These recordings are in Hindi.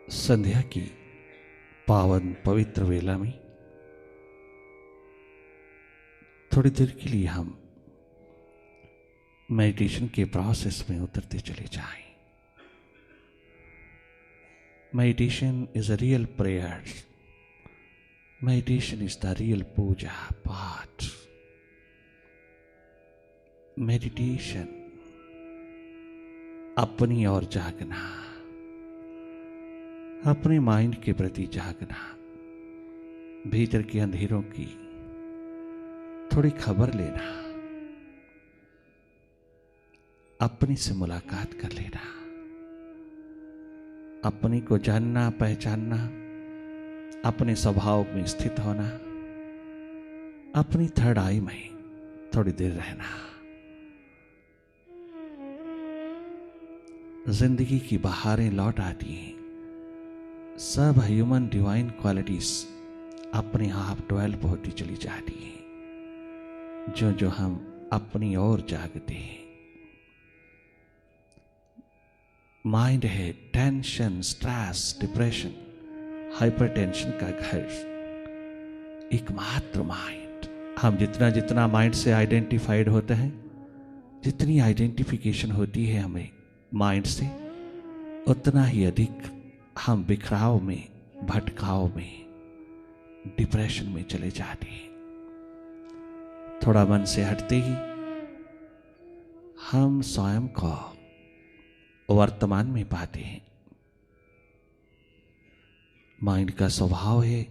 संध्या की पावन पवित्र वेला में थोड़ी देर के लिए हम मेडिटेशन के प्रोसेस में उतरते चले जाएं। Meditation is a real prayer. Meditation is the real puja path. Meditation अपनी ओर जागना, अपने माइंड के प्रति जागना, भीतर के अंधेरों की थोड़ी खबर लेना, अपनी से मुलाकात कर लेना, अपनी को जानना पहचानना, अपने स्वभाव में स्थित होना, अपनी थर्ड आई में थोड़ी देर रहना। जिंदगी की बहारें लौट आती हैं, सब ह्यूमन डिवाइन क्वालिटीज अपने आप डेवलप होती चली जाती हैं जो जो हम अपनी ओर जागते हैं। माइंड है टेंशन, स्ट्रेस, डिप्रेशन, हाइपरटेंशन का घर। एकमात्र माइंड। हम जितना जितना माइंड से आइडेंटिफाइड होते हैं, जितनी आइडेंटिफिकेशन होती है हमें माइंड से, उतना ही अधिक हम बिखराव में, भटकाव में, डिप्रेशन में चले जाते हैं। थोड़ा मन से हटते ही हम स्वयं को वर्तमान में पाते हैं। माइंड का स्वभाव है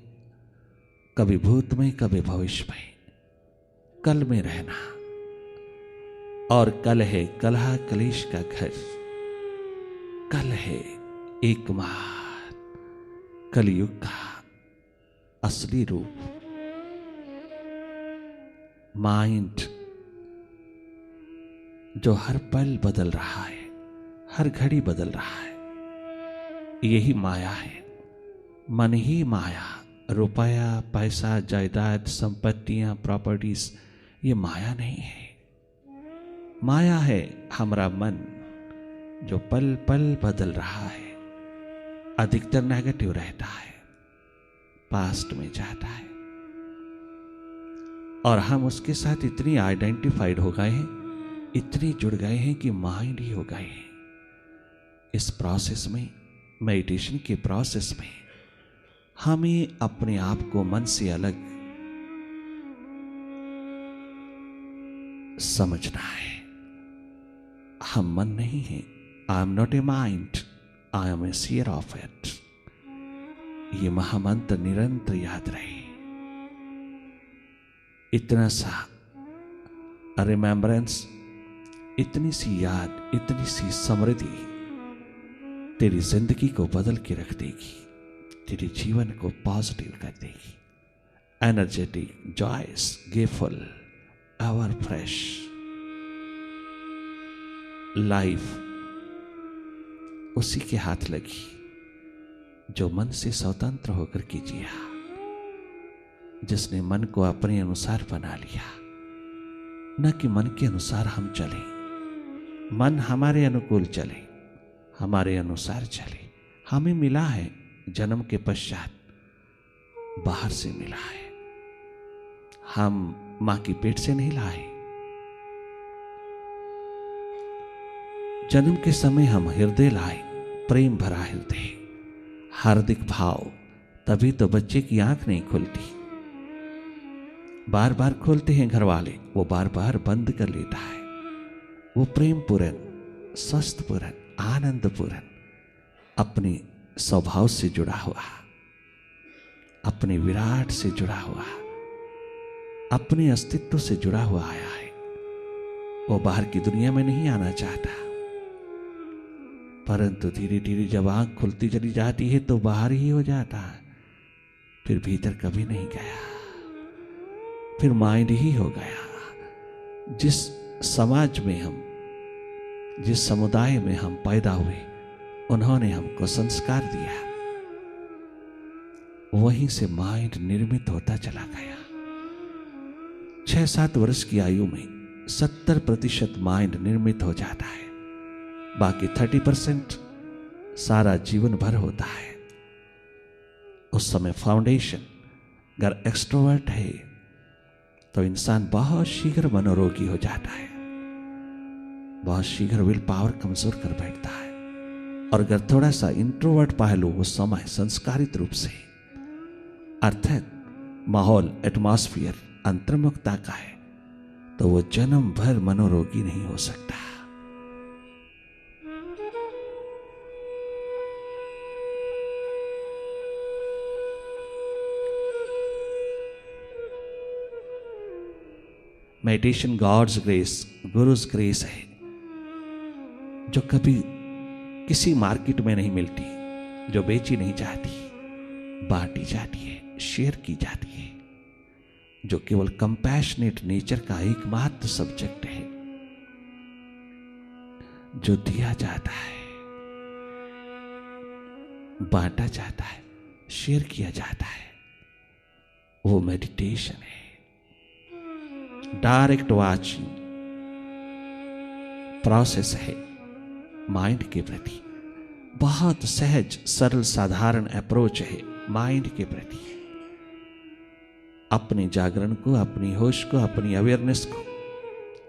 कभी भूत में, कभी भविष्य में, कल में रहना। और कल है कलह कलेश का घर। कल है एकमात्र कलयुग का असली रूप। माइंड जो हर पल बदल रहा है, हर घड़ी बदल रहा है, यही माया है। मन ही माया। रुपया, पैसा, जायदाद, संपत्तियां, प्रॉपर्टीज, ये माया नहीं है। माया है हमारा मन जो पल पल बदल रहा है, अधिकतर नेगेटिव रहता है, पास्ट में जाता है, और हम उसके साथ इतनी आइडेंटिफाइड हो गए हैं, इतनी जुड़ गए हैं कि माइंड ही हो गए हैं। इस प्रोसेस में, मेडिटेशन के प्रोसेस में, हमें अपने आप को मन से अलग समझना है। हम मन नहीं हैं। I am not a mind, I am a seer of it. ये महामंत्र निरंतर याद रहे। इतना सा रिमेम्बरेंस, इतनी सी याद, इतनी सी समृद्धि तेरी जिंदगी को बदल के रख देगी, तेरे जीवन को पॉजिटिव कर देगी। Energetic, joyous, grateful, ever fresh life उसी के हाथ लगी जो मन से स्वतंत्र होकर के जिया, जिसने मन को अपने अनुसार बना लिया। न कि मन के अनुसार हम चले, मन हमारे अनुकूल चले, हमारे अनुसार चले। हमें मिला है जन्म के पश्चात, बाहर से मिला है। हम मां की पेट से नहीं लाए। जन्म के समय हम हृदय लाए, प्रेम भरा हृदय, हार्दिक भाव। तभी तो बच्चे की आंख नहीं खुलती। बार बार खोलते हैं घर वाले, वो बार बार बंद कर लेता है। वो प्रेम पूर्ण, स्वस्थ पूर्ण, आनंद पूर्ण, अपने स्वभाव से जुड़ा हुआ, अपने विराट से जुड़ा हुआ, अपने अस्तित्व से जुड़ा हुआ आया है। वो बाहर की दुनिया में नहीं आना चाहता, परंतु धीरे धीरे जब आंख खुलती चली जाती है तो बाहर ही हो जाता है, फिर भीतर कभी नहीं गया, फिर माइंड ही हो गया। जिस समाज में हम, जिस समुदाय में हम पैदा हुए, उन्होंने हमको संस्कार दिया, वहीं से माइंड निर्मित होता चला गया। 6-7 वर्ष की आयु में 70% माइंड निर्मित हो जाता है, बाकी 30% सारा जीवन भर होता है। उस समय फाउंडेशन। अगर एक्सट्रोवर्ट है तो इंसान बहुत शीघ्र मनोरोगी हो जाता है, बहुत शीघ्र विल पावर कमजोर कर बैठता है। और अगर थोड़ा सा इंट्रोवर्ट पहलू उस समय संस्कारित रूप से, अर्थात माहौल एटमॉस्फियर अंतर्मुखता का है, तो वो जन्म भर मनोरोगी नहीं हो सकता। Meditation God's grace, gurus grace है, जो कभी किसी मार्केट में नहीं मिलती, जो बेची नहीं जाती, बांटी जाती है, शेयर की जाती है, जो केवल कंपैशनेट नेचर का एकमात्र सब्जेक्ट है, जो दिया जाता है, बांटा जाता है, शेयर किया जाता है, वो मेडिटेशन है। डायरेक्ट वाचिंग प्रोसेस है माइंड के प्रति, बहुत सहज सरल साधारण अप्रोच है माइंड के प्रति। अपने जागरण को, अपनी होश को, अपनी अवेयरनेस को,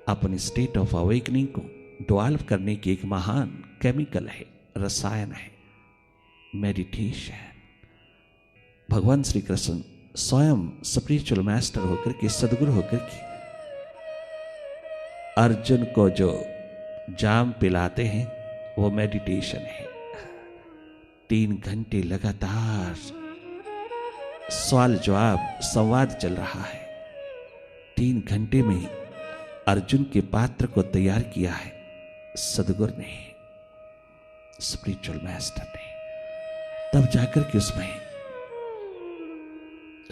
अपनी स्टेट ऑफ अवेकनिंग को डेवलप करने की एक महान केमिकल है, रसायन है मेडिटेशन। भगवान श्री कृष्ण स्वयं स्पिरिचुअल मास्टर होकर के, सदगुरु होकर के अर्जुन को जो जाम पिलाते हैं वो मेडिटेशन है। 3 घंटे लगातार सवाल जवाब संवाद चल रहा है। 3 घंटे में अर्जुन के पात्र को तैयार किया है सदगुरु ने, स्पिरिचुअल मास्टर ने। तब जाकर के उसमें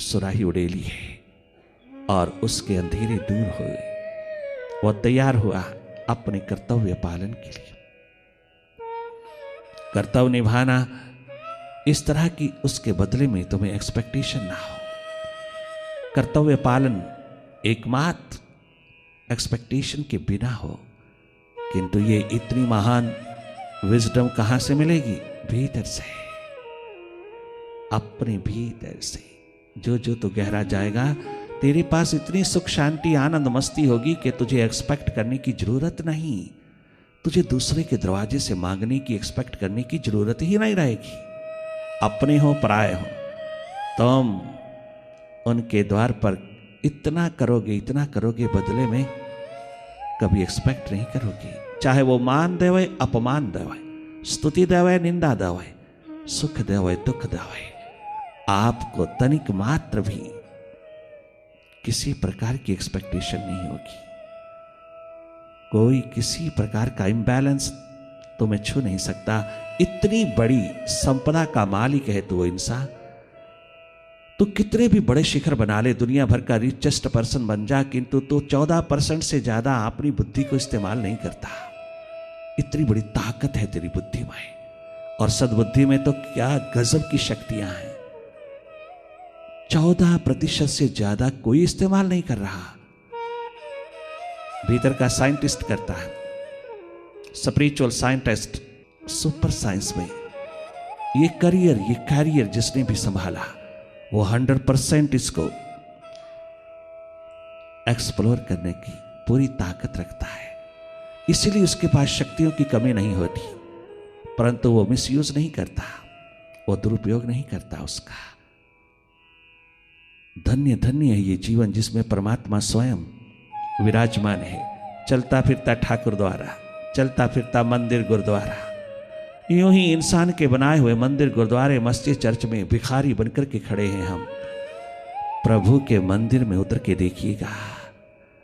सुराही उड़ेली है और उसके अंधेरे दूर हुए। वह तैयार हुआ अपने कर्तव्य पालन के लिए। कर्तव्य निभाना इस तरह की उसके बदले में तुम्हें एक्सपेक्टेशन ना हो। कर्तव्य पालन एकमात्र एक्सपेक्टेशन के बिना हो। किंतु ये इतनी महान विजडम कहां से मिलेगी? भीतर से, अपने भीतर से। जो जो तो गहरा जाएगा, तेरे पास इतनी सुख शांति आनंद मस्ती होगी कि तुझे एक्सपेक्ट करने की जरूरत नहीं। तुझे दूसरे के दरवाजे से मांगने की, एक्सपेक्ट करने की जरूरत ही नहीं रहेगी। अपने हो पराए हो, तुम उनके द्वार पर इतना करोगे, बदले में कभी एक्सपेक्ट नहीं करोगे। चाहे वो मान देवे, अपमान देवे, स्तुति देवे, निंदा देवे, सुख देवे, दुख देवे, आपको तनिक मात्र भी किसी प्रकार की एक्सपेक्टेशन नहीं होगी। कोई किसी प्रकार का इम्बैलेंस तुम्हें छू नहीं सकता। इतनी बड़ी संपदा का मालिक है तू, वो इंसान। तू कितने भी बड़े शिखर बना ले, दुनिया भर का रिचेस्ट पर्सन बन जा, किंतु तू 14% से ज्यादा अपनी बुद्धि को इस्तेमाल नहीं करता। इतनी बड़ी ताकत है तेरी बुद्धि में, और सद्बुद्धि में तो क्या गजब की शक्तियां हैं। 14% से ज्यादा कोई इस्तेमाल नहीं कर रहा। भीतर का साइंटिस्ट करता है, स्पिरिचुअल साइंटिस्ट, सुपर साइंस में ये कैरियर जिसने भी संभाला, वो 100% इसको एक्सप्लोर करने की पूरी ताकत रखता है। इसीलिए उसके पास शक्तियों की कमी नहीं होती, परंतु वो मिसयूज नहीं करता, वो दुरुपयोग नहीं करता उसका। धन्य धन्य है ये जीवन जिसमें परमात्मा स्वयं विराजमान है। चलता फिरता ठाकुर द्वारा, चलता फिरता मंदिर गुरुद्वारा। यूं ही इंसान के बनाए हुए मंदिर गुरुद्वारे मस्जिद चर्च में भिखारी बनकर के खड़े हैं हम। प्रभु के मंदिर में उतर के देखिएगा,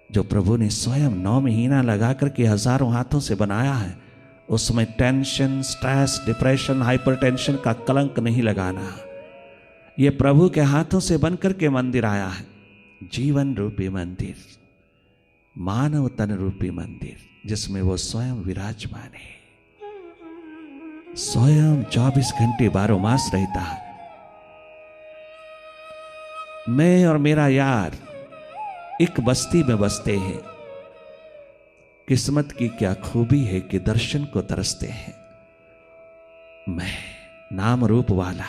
जो प्रभु ने स्वयं 9 महीना लगा करके हजारों हाथों से बनाया है, उसमें टेंशन, स्ट्रेस, डिप्रेशन, हाइपरटेंशन का कलंक नहीं लगाना। ये प्रभु के हाथों से बनकर के मंदिर आया है, जीवन रूपी मंदिर, मानव तन रूपी मंदिर, जिसमें वो स्वयं विराजमान है। स्वयं 24 घंटे 12 मास रहता है। मैं और मेरा यार एक बस्ती में बसते हैं। किस्मत की क्या खूबी है कि दर्शन को तरसते हैं। मैं नाम रूप वाला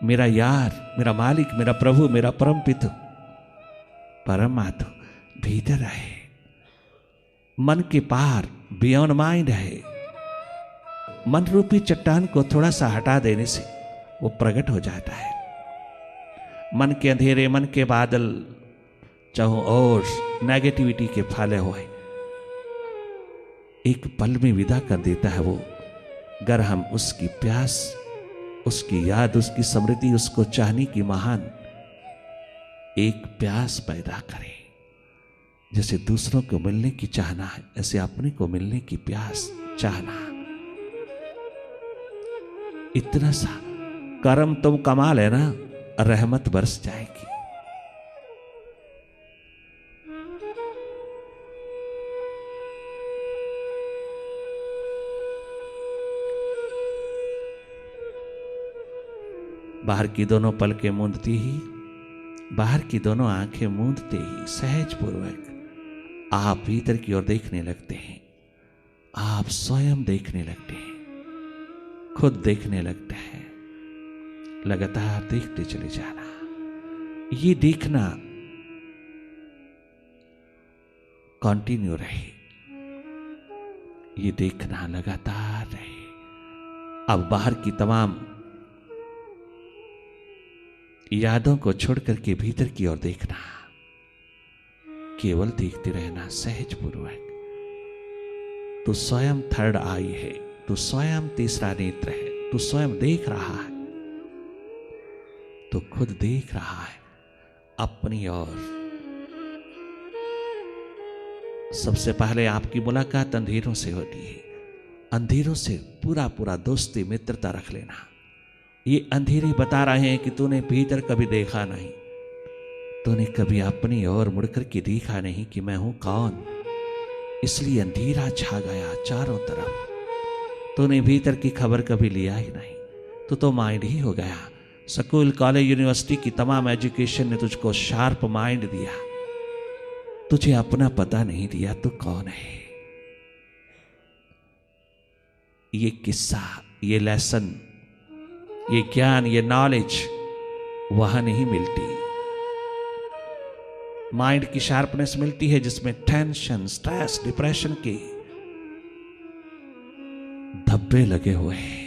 मेरा यार, मेरा मालिक, मेरा प्रभु, मेरा परम पिता, परमात्मा भीतर है। मन के पार, बियॉन्ड माइंड है। मन रूपी चट्टान को थोड़ा सा हटा देने से वो प्रकट हो जाता है। मन के अंधेरे, मन के बादल चाहों और नेगेटिविटी के फैले हुए एक पल में विदा कर देता है वो, अगर हम उसकी प्यास, उसकी याद, उसकी स्मृति, उसको चाहने की महान एक प्यास पैदा करें। जैसे दूसरों को मिलने की चाहना है, ऐसे अपने को मिलने की प्यास चाहना। इतना सा कर्म तुम कमा लेना, रहमत बरस जाएगी। बाहर की दोनों पलकें मूंदती ही, बाहर की दोनों आंखें मूंदते ही सहज पूर्वक आप भीतर की ओर देखने लगते हैं। आप स्वयं देखने लगते हैं, खुद देखने लगते हैं। लगातार देखते चले जाना। ये देखना कंटिन्यू रहे, ये देखना लगातार रहे। अब बाहर की तमाम यादों को छोड़ करके भीतर की ओर देखना, केवल देखते रहना सहज पूर्वक। तू स्वयं थर्ड आई है, तू स्वयं तीसरा नेत्र है, तू स्वयं देख रहा है, तो खुद देख रहा है अपनी ओर। सबसे पहले आपकी मुलाकात अंधेरों से होती है। अंधेरों से पूरा पूरा दोस्ती, मित्रता रख लेना। ये अंधेरे बता रहे हैं कि तूने भीतर कभी देखा नहीं, तूने कभी अपनी ओर मुड़कर के देखा नहीं कि मैं हूं कौन। इसलिए अंधेरा छा गया चारों तरफ। तूने भीतर की खबर कभी लिया ही नहीं, तू तो माइंड ही हो गया। स्कूल, कॉलेज, यूनिवर्सिटी की तमाम एजुकेशन ने तुझको शार्प माइंड दिया, तुझे अपना पता नहीं दिया तू कौन है। ये किस्सा, ये लेसन, ये ज्ञान, ये नॉलेज वहां नहीं मिलती। माइंड की शार्पनेस मिलती है जिसमें टेंशन, स्ट्रेस, डिप्रेशन के धब्बे लगे हुए हैं।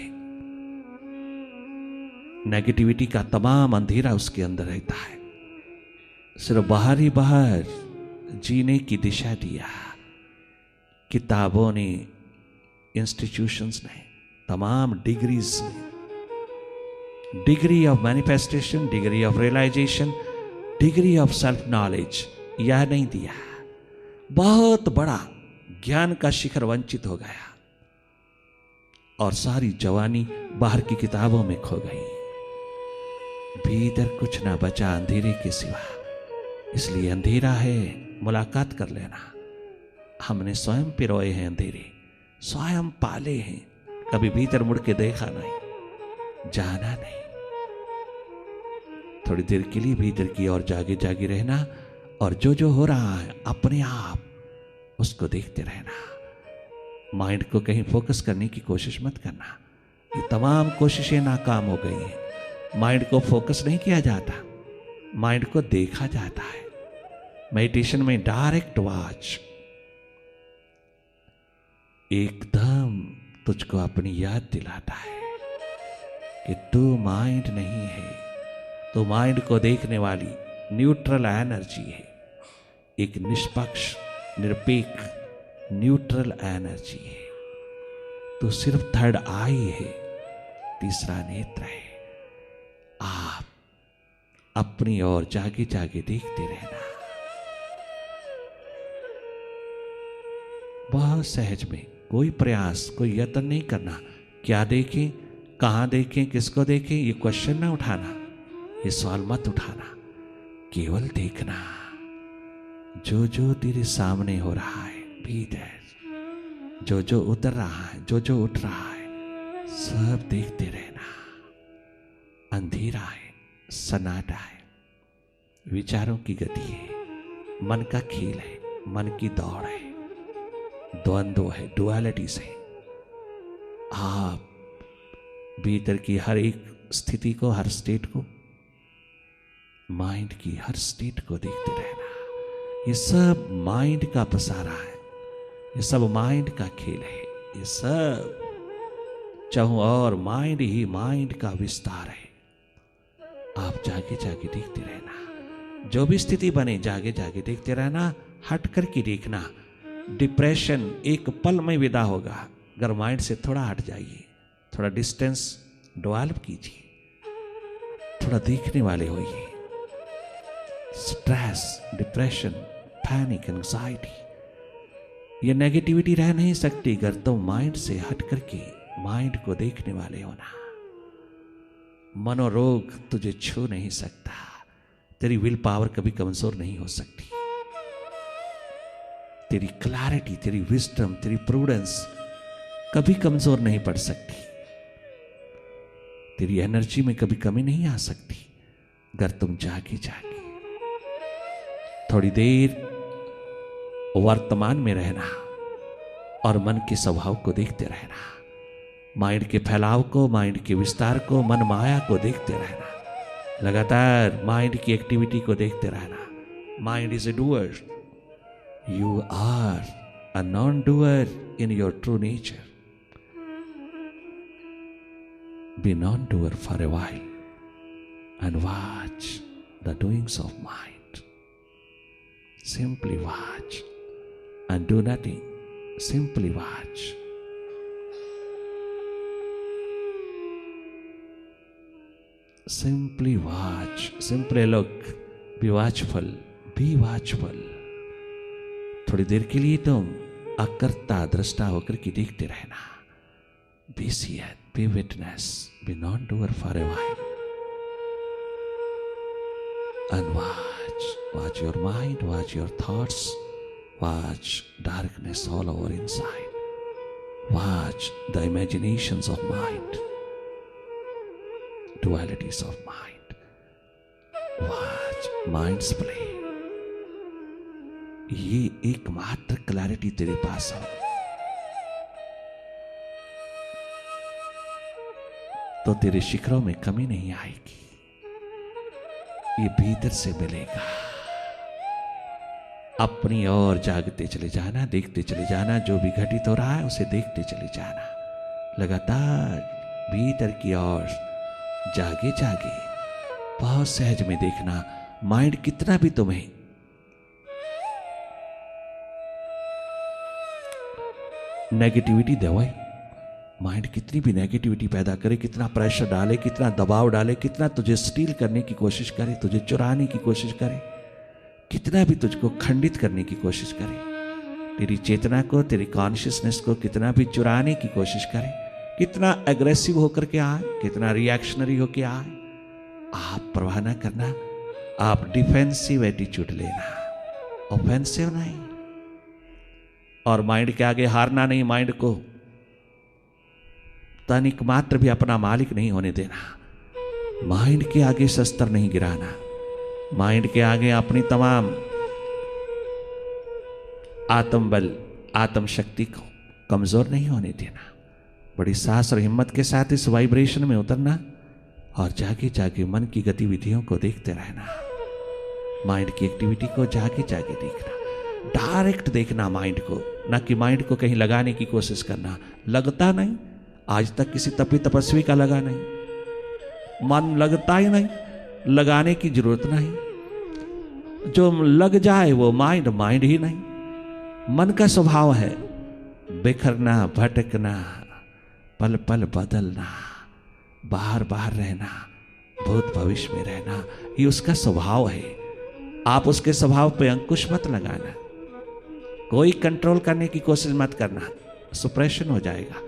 नेगेटिविटी का तमाम अंधेरा उसके अंदर रहता है। सिर्फ बाहर ही बाहर जीने की दिशा दिया। किताबों ने, इंस्टीट्यूशंस ने, तमाम डिग्रीज ने, degree of manifestation, degree of realisation, degree of self knowledge, यह नहीं दिया। बहुत बड़ा ज्ञान का शिखर वंचित हो गया और सारी जवानी बाहर की किताबों में खो गई। भीतर कुछ ना बचा अंधेरे के सिवा। इसलिए अंधेरा है, मुलाकात कर लेना। हमने स्वयं पिरोए हैं अंधेरे, स्वयं पाले हैं, कभी भीतर मुड़ के देखा नहीं, जाना नहीं। थोड़ी देर के लिए भीतर की ओर जागे जागे रहना और जो जो हो रहा है अपने आप उसको देखते रहना। माइंड को कहीं फोकस करने की कोशिश मत करना। ये तमाम कोशिशें नाकाम हो गई हैं। माइंड को फोकस नहीं किया जाता, माइंड को देखा जाता है। मेडिटेशन में डायरेक्ट वॉच एकदम तुझको अपनी याद दिलाता है कि तू माइंड नहीं है, तो माइंड को देखने वाली न्यूट्रल एनर्जी है। एक निष्पक्ष, निरपेक्ष, न्यूट्रल एनर्जी है। तो सिर्फ थर्ड आई है, तीसरा नेत्र है। आप अपनी ओर जागे जागे देखते रहना। बहुत सहज में, कोई प्रयास, कोई यत्न नहीं करना। क्या देखें, कहां देखें, किसको देखें, ये क्वेश्चन ना उठाना, ये सवाल मत उठाना। केवल देखना जो जो तेरे सामने हो रहा है भीतर, जो जो उतर रहा है, जो जो उठ रहा है, सब देखते रहना। अंधेरा है, सन्नाटा है, विचारों की गति है, मन का खेल है, मन की दौड़ है, द्वंद्व है, डुअलिटीज है। आप भीतर की हर एक स्थिति को, हर स्टेट को, माइंड की हर स्टेट को देखते रहना। ये सब माइंड का पसारा है, ये सब माइंड का खेल है, ये सब चाहूं और माइंड ही माइंड का विस्तार है। आप जागे जागे देखते रहना, जो भी स्थिति बने जागे जागे देखते रहना, हट करके देखना। डिप्रेशन एक पल में विदा होगा अगर माइंड से थोड़ा हट जाइए, थोड़ा डिस्टेंस डेवलप कीजिए, थोड़ा देखने वाले होइए। स्ट्रेस, डिप्रेशन, पैनिक, एंजाइटी, ये नेगेटिविटी रह नहीं सकती अगर तुम माइंड से हट करके माइंड को देखने वाले हो ना। मनोरोग तुझे छू नहीं सकता, तेरी विल पावर कभी कमजोर नहीं हो सकती, तेरी क्लैरिटी, तेरी विजडम, तेरी प्रूडेंस कभी कमजोर नहीं पड़ सकती, तेरी एनर्जी में कभी कमी नहीं आ सकती अगर तुम जागे जागे थोड़ी देर वर्तमान में रहना और मन के स्वभाव को देखते रहना, माइंड के फैलाव को, माइंड के विस्तार को, मन माया को देखते रहना, लगातार माइंड की एक्टिविटी को देखते रहना। Mind is a doer, you are a non doer in your true nature. Be non-doer for a while and watch the doings of mind. Simply watch and do nothing. Simply watch. Simply watch. Simply look. Be watchful. Be watchful. थोड़ी देर के लिए तुम अकर्ता दृष्टा होकर के देखते रहना। Be seer, be witness, be non-doer for a while. And watch your mind, watch your thoughts, watch darkness all over inside. Watch the imaginations of mind, dualities of mind. Watch mind's play. ये एकमात्र क्लैरिटी तेरे पास हो तो तेरे शिखरों में कमी नहीं आएगी, ये भीतर से मिलेगा। अपनी ओर जागते चले जाना, देखते चले जाना, जो भी घटित हो रहा है उसे देखते चले जाना, लगातार भीतर की ओर जागे जागे बहुत सहज में देखना। माइंड कितना भी तुम्हें नेगेटिविटी दे, माइंड कितनी भी नेगेटिविटी पैदा करे, कितना प्रेशर डाले, कितना दबाव डाले, कितना तुझे स्टील करने की कोशिश करे, तुझे चुराने की कोशिश करे, कितना भी तुझको खंडित करने की कोशिश करे, तेरी चेतना को, तेरी कॉन्शियसनेस को कितना भी चुराने की कोशिश करे, कितना एग्रेसिव होकर के आए, कितना रिएक्शनरी होकर आए, आप परवाह ना करना। आप डिफेंसिव एटीट्यूड लेना, ऑफेंसिव नहीं। और माइंड के आगे हारना नहीं, माइंड को तनिक मात्र भी अपना मालिक नहीं होने देना। माइंड के आगे शस्त्र नहीं गिराना, माइंड के आगे अपनी तमाम आत्मबल, आत्म शक्ति को कमजोर नहीं होने देना। बड़ी साहस और हिम्मत के साथ इस वाइब्रेशन में उतरना और जागे जागे मन की गतिविधियों को देखते रहना, माइंड की एक्टिविटी को जागे जागे देखना, डायरेक्ट देखना माइंड को, ना कि माइंड को कहीं लगाने की कोशिश करना। लगता नहीं, आज तक किसी तपस्वी का लगा नहीं, मन लगता ही नहीं, लगाने की जरूरत नहीं। जो लग जाए वो माइंड, माइंड ही नहीं। मन का स्वभाव है बिखरना, भटकना, पल पल बदलना, बाहर बाहर रहना, भूत भविष्य में रहना, ये उसका स्वभाव है। आप उसके स्वभाव पे अंकुश मत लगाना, कोई कंट्रोल करने की कोशिश मत करना, सुप्रेशन हो जाएगा।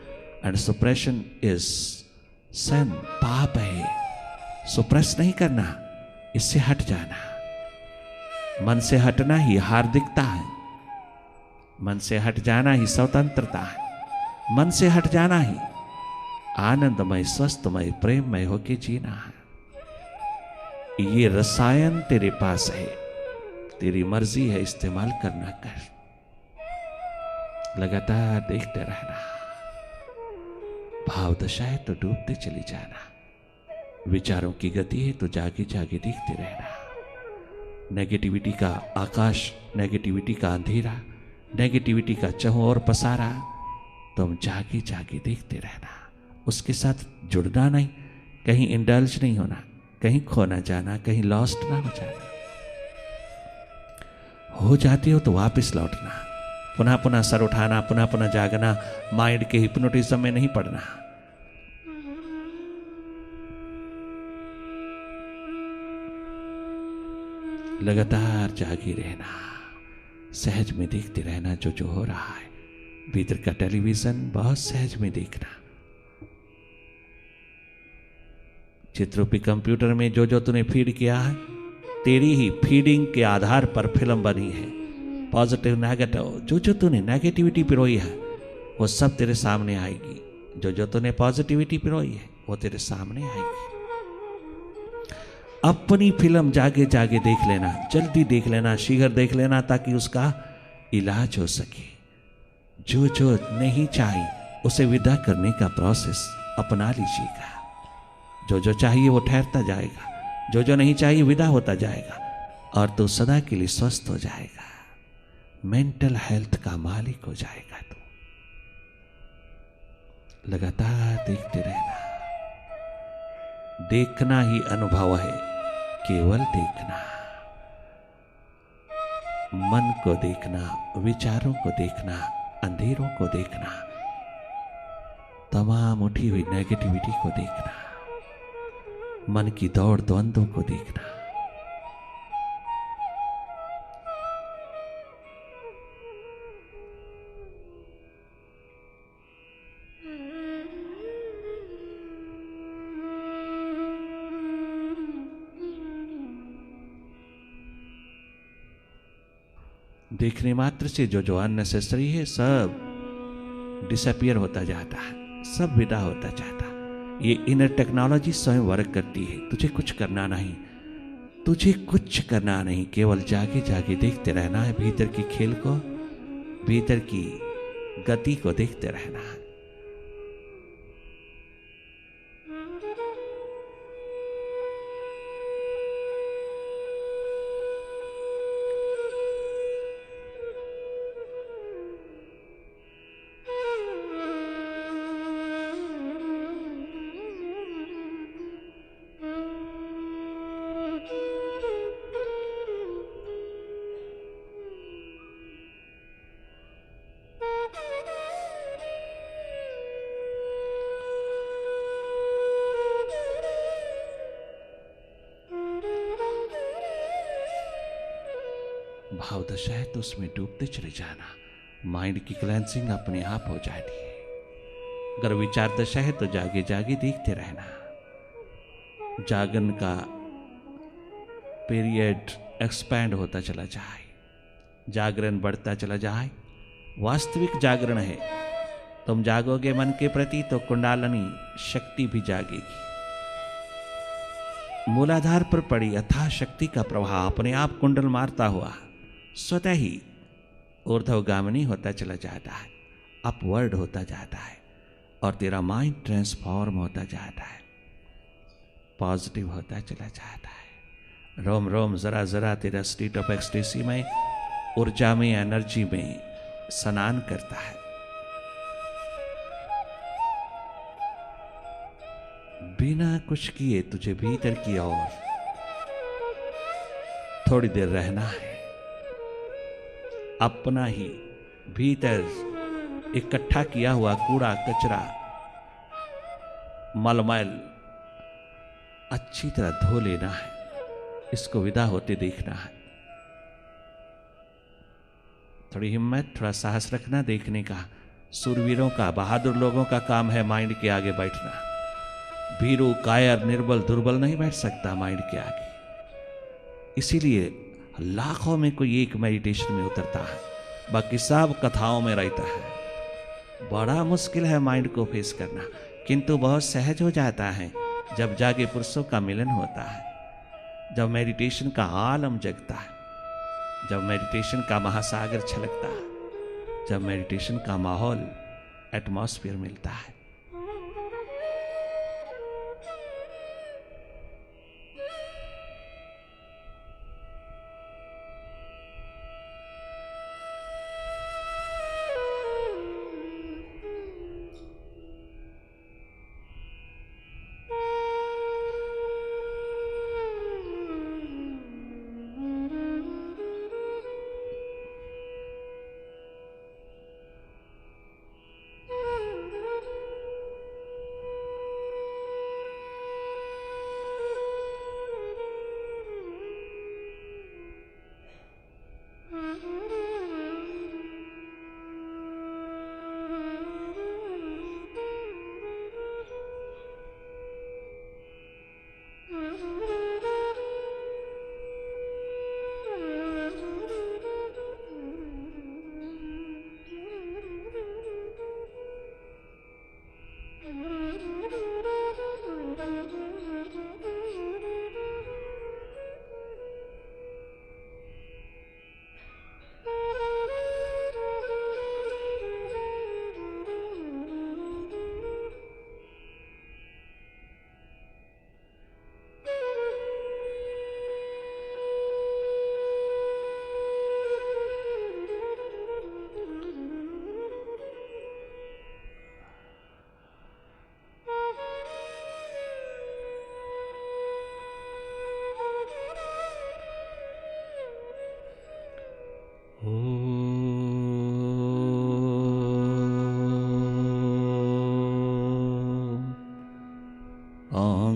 एंड सुप्रेशन इज sin, पाप है। सुप्रेस नहीं करना, इससे हट जाना। मन से हटना ही हार्दिकता है, मन से हट जाना ही स्वतंत्रता है, मन से हट जाना ही आनंदमय, स्वस्थमय, प्रेममय होके जीना है। ये रसायन तेरे पास है, तेरी मर्जी है, इस्तेमाल करना कर। लगातार देखते रहना, भावदशा है तो डूबते चली जाना, विचारों की गति है तो जागे जागे देखते रहना। नेगेटिविटी का आकाश, नेगेटिविटी का अंधेरा, नेगेटिविटी का चहों और पसारा, तुम जागे जागे देखते रहना। उसके साथ जुड़ना नहीं, कहीं इंडल्ज नहीं होना, कहीं खो ना जाना, कहीं लॉस्ट ना हो जाना। हो जाते हो तो वापस लौटना, पुनः पुनः सर उठाना, पुनः पुनः जागना, माइंड के हिप्नोटिज्म में नहीं पड़ना। लगातार जागे रहना, सहज में देखते रहना जो जो हो रहा है। भीतर का टेलीविजन बहुत सहज में देखना। चित्रों कंप्यूटर में जो जो तूने फीड किया है, तेरी ही फीडिंग के आधार पर फिल्म बनी है। पॉजिटिव नेगेटिव, जो जो तूने नेगेटिविटी पिरोई है वो सब तेरे सामने आएगी। जो जो तूने पॉजिटिविटी पिरोई है वो तेरे सामने आएगी। अपनी फिल्म जागे जागे देख लेना, जल्दी देख लेना, शीघ्र देख लेना, ताकि उसका इलाज हो सके। जो जो नहीं चाहिए उसे विदा करने का प्रोसेस अपना लीजिएगा। जो जो चाहिए वो ठहरता जाएगा, जो जो नहीं चाहिए विदा होता जाएगा, और तू सदा के लिए स्वस्थ हो जाएगा, मेंटल हेल्थ का मालिक हो जाएगा। तू लगातार देखते रहना। देखना ही अनुभव है, केवल देखना। मन को देखना, विचारों को देखना, अंधेरों को देखना, तमाम उठी हुई नेगेटिविटी को देखना, मन की दौड़ द्वंद्वों को देखना। देखने मात्र से जो जो अननेसेसरी है सब डिसअपियर होता जाता है, सब विदा होता जाता। ये इनर टेक्नोलॉजी स्वयं वर्क करती है। तुझे कुछ करना नहीं, तुझे कुछ करना नहीं, केवल जागे जागे देखते रहना है। भीतर की खेल को, भीतर की गति को देखते रहना है। भावदशा है तो उसमें डूबते चले जाना। माइंड की क्लेंसिंग अपने आप हो जाती है। अगर विचार दशा है तो जागे जागे देखते रहना। जागरण का पीरियड एक्सपैंड होता चला जाए, जागरण बढ़ता चला जाए। वास्तविक जागरण है। तुम जागोगे मन के प्रति तो कुंडालिनी शक्ति भी जागेगी। मूलाधार पर पड़ी अथाह शक्ति का प्रवाह अपने आप कुंडल मारता हुआ स्वतः ही ऊर्ध्वगामिनी होता चला जाता है, अपवर्ड होता जाता है, और तेरा माइंड ट्रांसफॉर्म होता जाता है, पॉजिटिव होता चला जाता है। रोम रोम जरा जरा तेरा स्टेट ऑफ एक्सटेसी में, ऊर्जा में, एनर्जी में स्नान करता है। बिना कुछ किए तुझे भीतर की ओर थोड़ी देर रहना है। अपना ही भीतर इकट्ठा किया हुआ कूड़ा कचरा मलमल अच्छी तरह धो लेना है। इसको विदा होते देखना है। थोड़ी हिम्मत, थोड़ा साहस रखना देखने का। सूरवीरों का, बहादुर लोगों का काम है माइंड के आगे बैठना। भीरू, कायर, निर्बल, दुर्बल नहीं बैठ सकता माइंड के आगे। इसीलिए लाखों में कोई एक मेडिटेशन में उतरता है, बाकी सब कथाओं में रहता है। बड़ा मुश्किल है माइंड को फेस करना, किंतु बहुत सहज हो जाता है जब जागे पुरुषों का मिलन होता है, जब मेडिटेशन का आलम जगता है, जब मेडिटेशन का महासागर छलकता है, जब मेडिटेशन का माहौल, एटमॉस्फेयर मिलता है।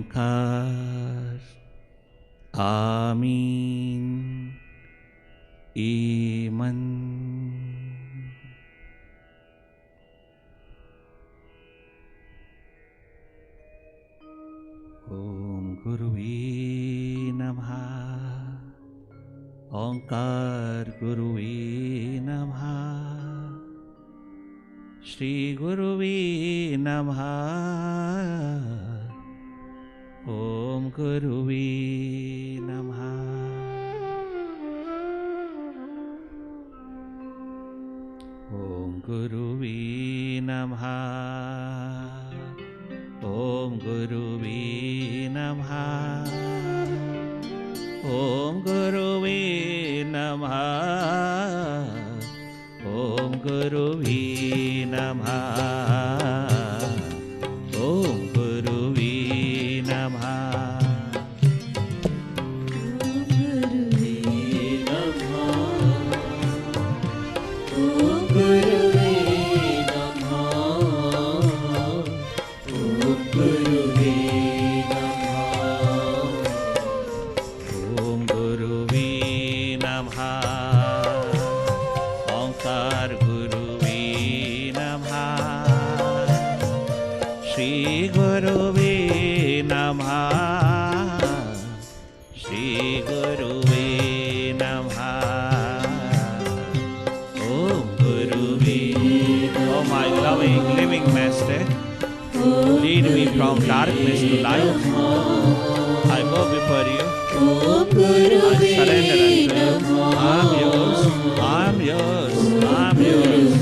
ओंकार आमीन ईमन। ओम गुरुवे नमः। ओंकार गुरुवे नमः। श्री गुरुवे नमः। ओम गुरुवे नमः। ओम गुरुवे नमः। ओम गुरुवे नमः। ओम गुरुवे नमः। ओम गुरुवे नमः। ओम गुरुवे नमः। Lead me from darkness to light. I go before you. I surrender unto you. I'm yours. I'm yours. I'm yours.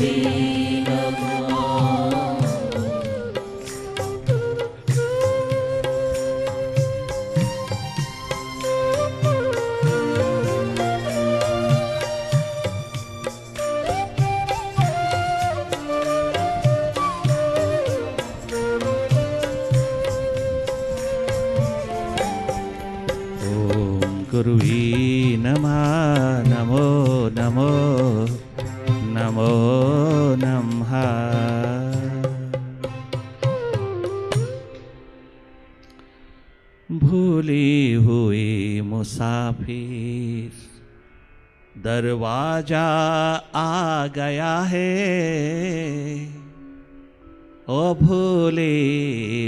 गुरुवे नमः। नमो नमो नमो नमः। भूले हुए मुसाफिर दरवाजा आ गया है। ओ भूले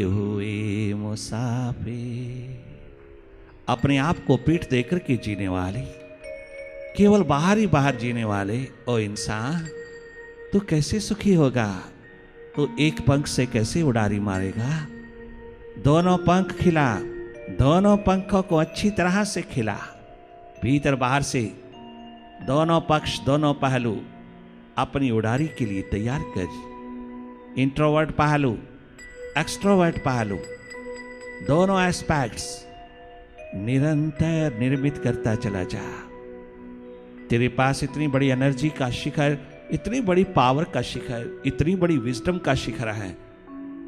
हुए मुसाफिर, अपने आप को पीठ देकर के जीने वाले, केवल बाहर ही बाहर जीने वाले, ओ इंसान तू कैसे सुखी होगा? तू एक पंख से कैसे उड़ारी मारेगा? दोनों पंख खिला, दोनों पंखों को अच्छी तरह से खिला, भीतर बाहर से दोनों पक्ष दोनों पहलू अपनी उड़ारी के लिए तैयार कर। इंट्रोवर्ट पहलू, एक्सट्रोवर्ट पहलू, दोनों एस्पेक्ट्स निरंतर निर्मित करता चला जा। तेरे पास इतनी बड़ी एनर्जी का शिखर, इतनी बड़ी पावर का शिखर, इतनी बड़ी विजडम का शिखर है,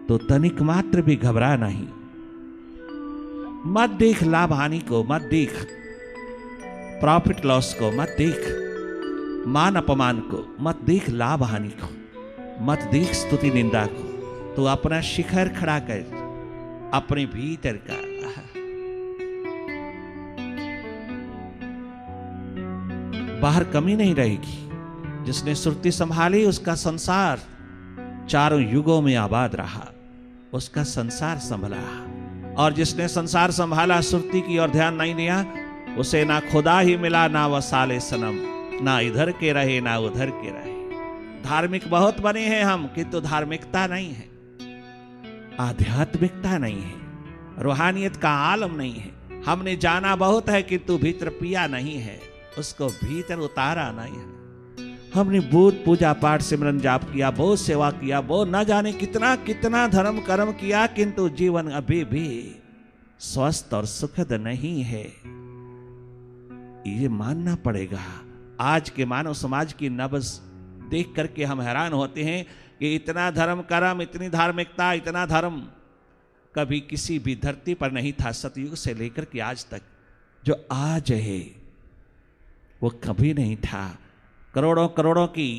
तो तनिक मात्र भी घबरा नहीं। मत देख लाभ हानि को, मत देख प्रॉफिट लॉस को, मत देख मान अपमान को, मत देख लाभ हानि को, मत देख स्तुति निंदा को। तो अपना शिखर खड़ा कर, अपने भीतर का। बाहर कमी नहीं रहेगी। जिसने सुरती संभाली उसका संसार चारों युगों में आबाद रहा, उसका संसार संभला। और जिसने संसार संभाला, सुरती की ओर ध्यान नहीं दिया, उसे ना खुदा ही मिला, ना वह साले सनम, ना इधर के रहे ना उधर के रहे। धार्मिक बहुत बने हैं हम, किंतु धार्मिकता नहीं है, आध्यात्मिकता नहीं है, रूहानियत का आलम नहीं है। हमने जाना बहुत है, किंतु भीतर पिया नहीं है, उसको भीतर उतारा नहीं है। हमने बहुत पूजा पाठ सिमरन जाप किया, बहुत सेवा किया, बहुत न जाने कितना कितना धर्म कर्म किया, किंतु जीवन अभी भी स्वस्थ और सुखद नहीं है। ये मानना पड़ेगा। आज के मानव समाज की नब्ज देख करके हम हैरान होते हैं कि इतना धर्म कर्म, इतनी धार्मिकता, इतना धर्म कभी किसी भी धरती पर नहीं था। सतयुग से लेकर के आज तक जो आज है वो कभी नहीं था। करोड़ों करोड़ों की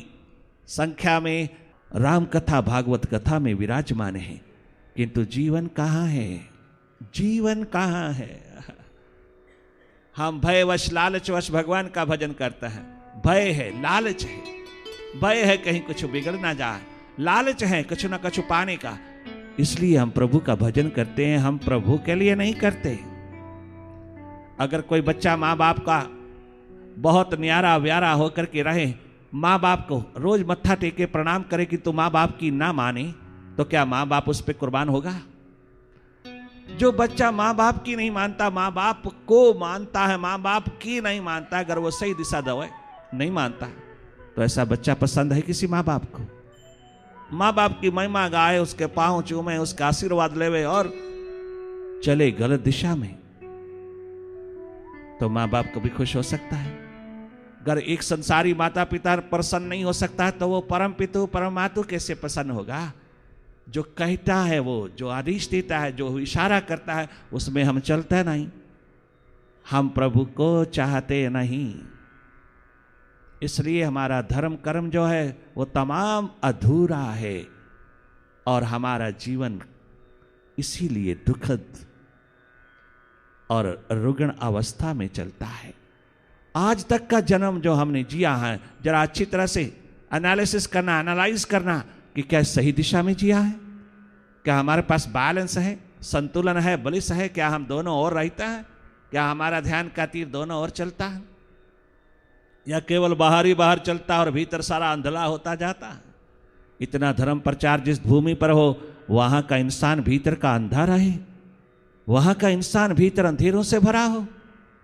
संख्या में राम कथा भागवत कथा में विराजमान है, किंतु जीवन कहाँ है? जीवन कहाँ है? हम भयवश लालचवश भगवान का भजन करते हैं। भय है, लालच है, भय है कहीं कुछ बिगड़ ना जाए, लालच है कुछ ना कुछ पाने का, इसलिए हम प्रभु का भजन करते हैं। हम प्रभु के लिए नहीं करते। अगर कोई बच्चा माँ बाप का बहुत न्यारा व्यारा होकर के रहे, माँ बाप को रोज मत्था टेके प्रणाम करे कि तू माँ बाप की ना माने, तो क्या माँ बाप उस पर कुर्बान होगा? जो बच्चा माँ बाप की नहीं मानता, माँ बाप को मानता है, माँ बाप की नहीं मानता, अगर वो सही दिशा दवे नहीं मानता, तो ऐसा बच्चा पसंद है किसी माँ बाप को? माँ बाप की महिमा गाए, उसके पांव चूमे, उसका आशीर्वाद लेवे और चले गलत दिशा में, तो माँ बाप कभी खुश हो सकता है? अगर एक संसारी माता पिता प्रसन्न नहीं हो सकता, तो वो परम पितु परम मातु कैसे प्रसन्न होगा? जो कहता है, वो जो आदेश देता है, जो इशारा करता है, उसमें हम चलते नहीं। हम प्रभु को चाहते नहीं, इसलिए हमारा धर्म कर्म जो है वो तमाम अधूरा है और हमारा जीवन इसीलिए दुखद और रुग्ण अवस्था में चलता है। आज तक का जन्म जो हमने जिया है, जरा अच्छी तरह से एनालिसिस करना, एनालाइज करना कि क्या सही दिशा में जिया है? क्या हमारे पास बैलेंस है, संतुलन है, बलिस है? क्या हम दोनों ओर रहता है? क्या हमारा ध्यान का तीर दोनों ओर चलता है, या केवल बाहर ही बाहर चलता है और भीतर सारा अंधला होता जाता है? इतना धर्म प्रचार जिस भूमि पर हो, वहां का इंसान भीतर का अंधा रहे, वहां का इंसान भीतर अंधेरों से भरा हो,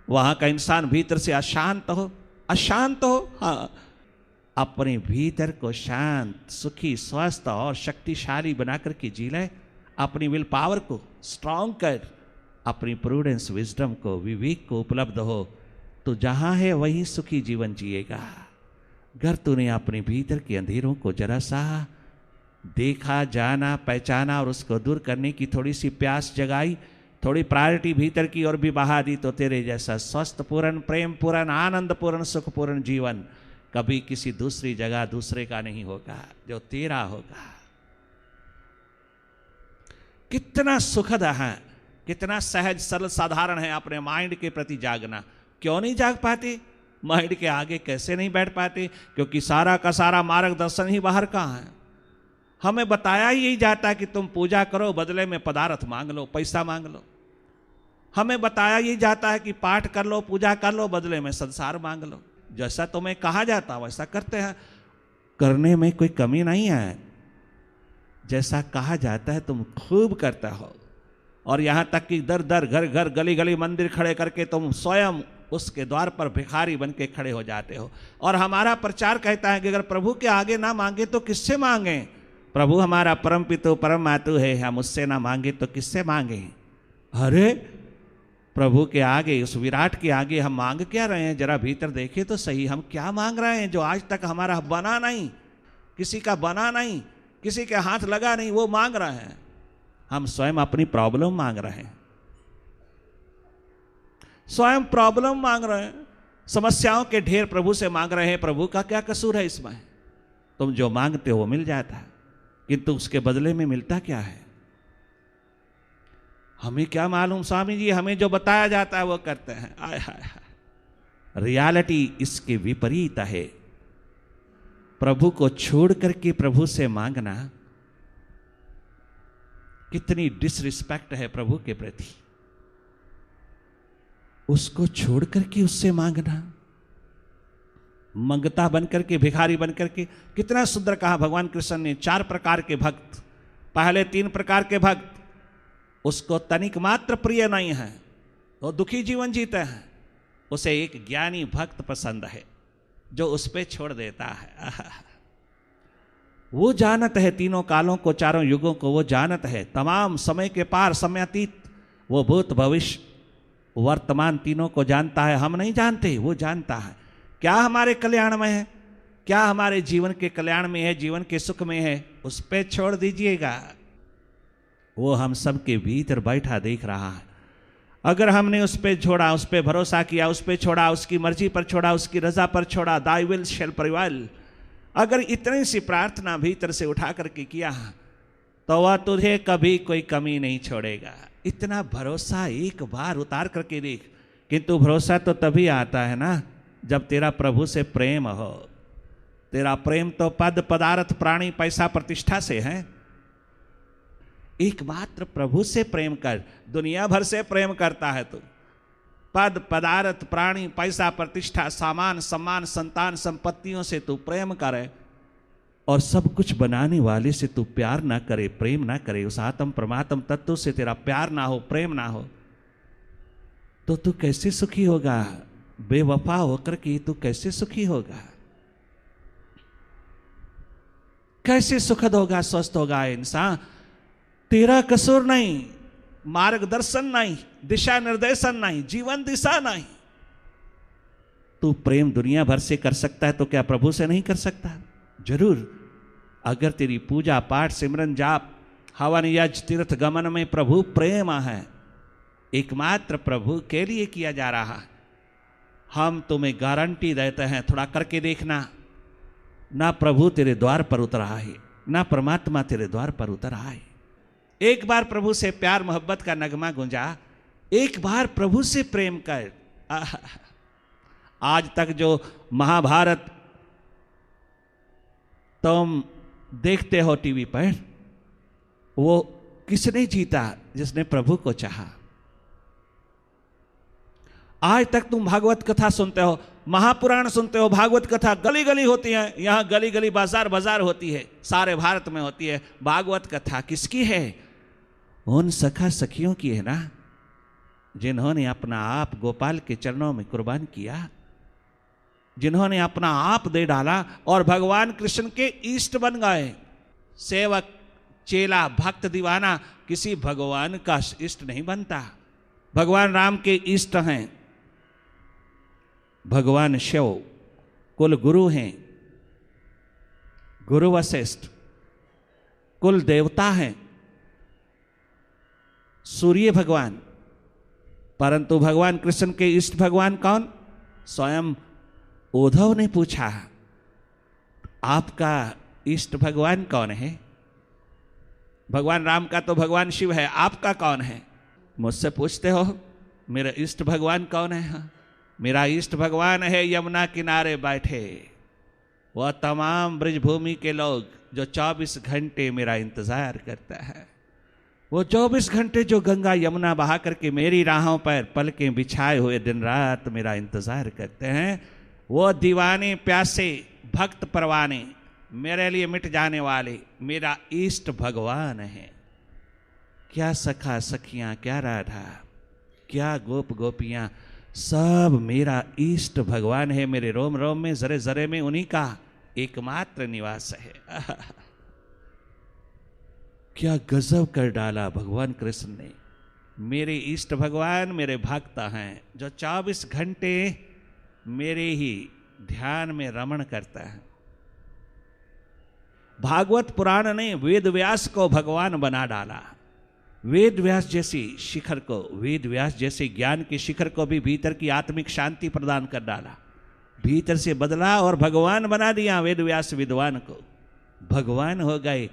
वहां का इंसान भीतर से अशांत हो, हाँ, अपने भीतर को शांत, सुखी, स्वस्थ और शक्तिशाली बनाकर के जी ले। अपनी विल पावर को स्ट्रांग कर, अपनी प्रूडेंस, विजडम को, विवेक को उपलब्ध हो, तो जहां है वहीं सुखी जीवन जिएगा। अगर तूने अपने भीतर के अंधेरों को जरा सा देखा, जाना, पहचाना और उसको दूर करने की थोड़ी सी प्यास जगाई, थोड़ी प्रायोरिटी भीतर की ओर भी बढ़ा दी, तो तेरे जैसा स्वस्थ पूर्ण, प्रेम पूर्ण, आनंद पूर्ण, सुख पूर्ण जीवन कभी किसी दूसरी जगह दूसरे का नहीं होगा, जो तेरा होगा। कितना सुखद है, कितना सहज सरल साधारण है अपने माइंड के प्रति जागना। क्यों नहीं जाग पाते? माइंड के आगे कैसे नहीं बैठ पाते? क्योंकि सारा का सारा मार्गदर्शन ही बाहर का है। हमें बताया ही यही जाता है कि तुम पूजा करो, बदले में पदार्थ मांग लो, पैसा मांग लो। हमें बताया यही जाता है कि पाठ कर लो, पूजा कर लो, बदले में संसार मांग लो। जैसा तुम्हें कहा जाता है वैसा करते हैं, करने में कोई कमी नहीं है। जैसा कहा जाता है तुम खूब करता हो, और यहां तक कि दर दर, घर घर, गली गली मंदिर खड़े करके तुम स्वयं उसके द्वार पर भिखारी बन के खड़े हो जाते हो। और हमारा प्रचार कहता है कि अगर प्रभु के आगे ना मांगे तो किससे मांगे? प्रभु हमारा परम पितु परम मातु है, हम उससे ना मांगे तो किससे मांगे? अरे प्रभु के आगे, उस विराट के आगे हम मांग क्या रहे हैं? जरा भीतर देखे तो सही, हम क्या मांग रहे हैं जो आज तक हमारा बना नहीं, किसी का बना नहीं, किसी के हाथ लगा नहीं, वो मांग रहे हैं। हम स्वयं अपनी प्रॉब्लम मांग रहे हैं, स्वयं प्रॉब्लम मांग रहे हैं, समस्याओं के ढेर प्रभु से मांग रहे हैं। प्रभु का क्या कसूर है इसमें? तुम जो मांगते हो वो मिल जाता है, किंतु उसके बदले में मिलता क्या है? हमें क्या मालूम स्वामी जी, हमें जो बताया जाता है वो करते हैं। आय हाय हाय, रियलिटी इसके विपरीत है। प्रभु को छोड़ करके प्रभु से मांगना कितनी डिसरिस्पेक्ट है प्रभु के प्रति। उसको छोड़ करके उससे मांगना, मंगता बनकर के, भिखारी बनकर के। कितना सुंदर कहा भगवान कृष्ण ने, 4 प्रकार के भक्त। पहले 3 प्रकार के भक्त उसको तनिक मात्र प्रिय नहीं है, वो दुखी जीवन जीते हैं। उसे एक ज्ञानी भक्त पसंद है जो उस पे छोड़ देता है। वो जानत है तीनों कालों को, चारों युगों को वो जानत है, तमाम समय के पार, समयातीत, वो भूत भविष्य वर्तमान तीनों को जानता है। हम नहीं जानते, वो जानता है। क्या हमारे कल्याण में है, क्या हमारे जीवन के कल्याण में है, जीवन के सुख में है, उस पे छोड़ दीजिएगा। वो हम सबके भीतर बैठा देख रहा है। अगर हमने उस पे छोड़ा, उस पे भरोसा किया, उस पे छोड़ा, उसकी मर्जी पर छोड़ा, उसकी रजा पर छोड़ा, दाई विल शैल प्रिवेल, अगर इतनी सी प्रार्थना भीतर से उठा करके किया तो वह तुझे कभी कोई कमी नहीं छोड़ेगा। इतना भरोसा एक बार उतार करके देख। किंतु भरोसा तो तभी आता है ना जब तेरा प्रभु से प्रेम हो। तेरा प्रेम तो पद पदार्थ प्राणी पैसा प्रतिष्ठा से है। एकमात्र प्रभु से प्रेम कर। दुनिया भर से प्रेम करता है तू, पद पदार्थ प्राणी पैसा प्रतिष्ठा सामान सम्मान संतान संपत्तियों से तू प्रेम करे और सब कुछ बनाने वाले से तू प्यार ना करे, प्रेम ना करे, उस आत्म परमात्म तत्व से तेरा प्यार ना हो, प्रेम ना हो, तो तू कैसे सुखी होगा? बेवफा होकर के तू कैसे सुखी होगा? कैसे सुखद होगा, स्वस्थ होगा इंसान? तेरा कसूर नहीं, मार्गदर्शन नहीं, दिशा निर्देशन नहीं, जीवन दिशा नहीं। तू प्रेम दुनिया भर से कर सकता है तो क्या प्रभु से नहीं कर सकता? जरूर। अगर तेरी पूजा पाठ सिमरन जाप हवन यज्ञ तीर्थ गमन में प्रभु प्रेम है, एकमात्र प्रभु के लिए किया जा रहा है, हम तुम्हें गारंटी देते हैं, थोड़ा करके देखना। ना प्रभु तेरे द्वार पर उतर आए, ना परमात्मा तेरे द्वार पर उतर आए। एक बार प्रभु से प्यार मोहब्बत का नगमा गूंजा, एक बार प्रभु से प्रेम कर। आज तक जो महाभारत तुम देखते हो टीवी पर, वो किसने जीता? जिसने प्रभु को चाहा। आज तक तुम भागवत कथा सुनते हो, महापुराण सुनते हो, भागवत कथा गली गली होती है, यहां गली गली बाजार बाजार होती है, सारे भारत में होती है। भागवत कथा किसकी है? उन सखा सखियों की है ना, जिन्होंने अपना आप गोपाल के चरणों में कुर्बान किया, जिन्होंने अपना आप दे डाला और भगवान कृष्ण के इष्ट बन गए। सेवक चेला भक्त दीवाना किसी भगवान का इष्ट नहीं बनता। भगवान राम के इष्ट हैं, भगवान शिव कुल गुरु हैं, गुरु वशिष्ठ कुल देवता हैं, सूर्य भगवान। परंतु भगवान कृष्ण के इष्ट भगवान कौन? स्वयं उद्धव ने पूछा, आपका इष्ट भगवान कौन है? भगवान राम का तो भगवान शिव है, आपका कौन है? मुझसे पूछते हो मेरा इष्ट भगवान कौन है? मेरा इष्ट भगवान है यमुना किनारे बैठे वह तमाम ब्रजभूमि के लोग जो 24 घंटे मेरा इंतजार करता है। वो 24 घंटे जो गंगा यमुना बहा करके मेरी राहों पर पलकें बिछाए हुए दिन रात मेरा इंतजार करते हैं, वो दीवाने प्यासे भक्त परवाने मेरे लिए मिट जाने वाले मेरा इष्ट भगवान है। क्या सखा सखियां, क्या राधा, क्या गोप गोपियां, सब मेरा इष्ट भगवान है। मेरे रोम रोम में जरे जरे में उन्हीं का एकमात्र निवास है। क्या गजब कर डाला भगवान कृष्ण ने। मेरे इष्ट भगवान मेरे भक्त हैं जो 24 घंटे मेरे ही ध्यान में रमण करता है। भागवत पुराण ने वेद व्यास को भगवान बना डाला। वेद व्यास जैसी शिखर को, वेद व्यास जैसे ज्ञान के शिखर को भी भीतर की आत्मिक शांति प्रदान कर डाला, भीतर से बदला और भगवान बना दिया। वेद व्यास विद्वान को भगवान हो गए।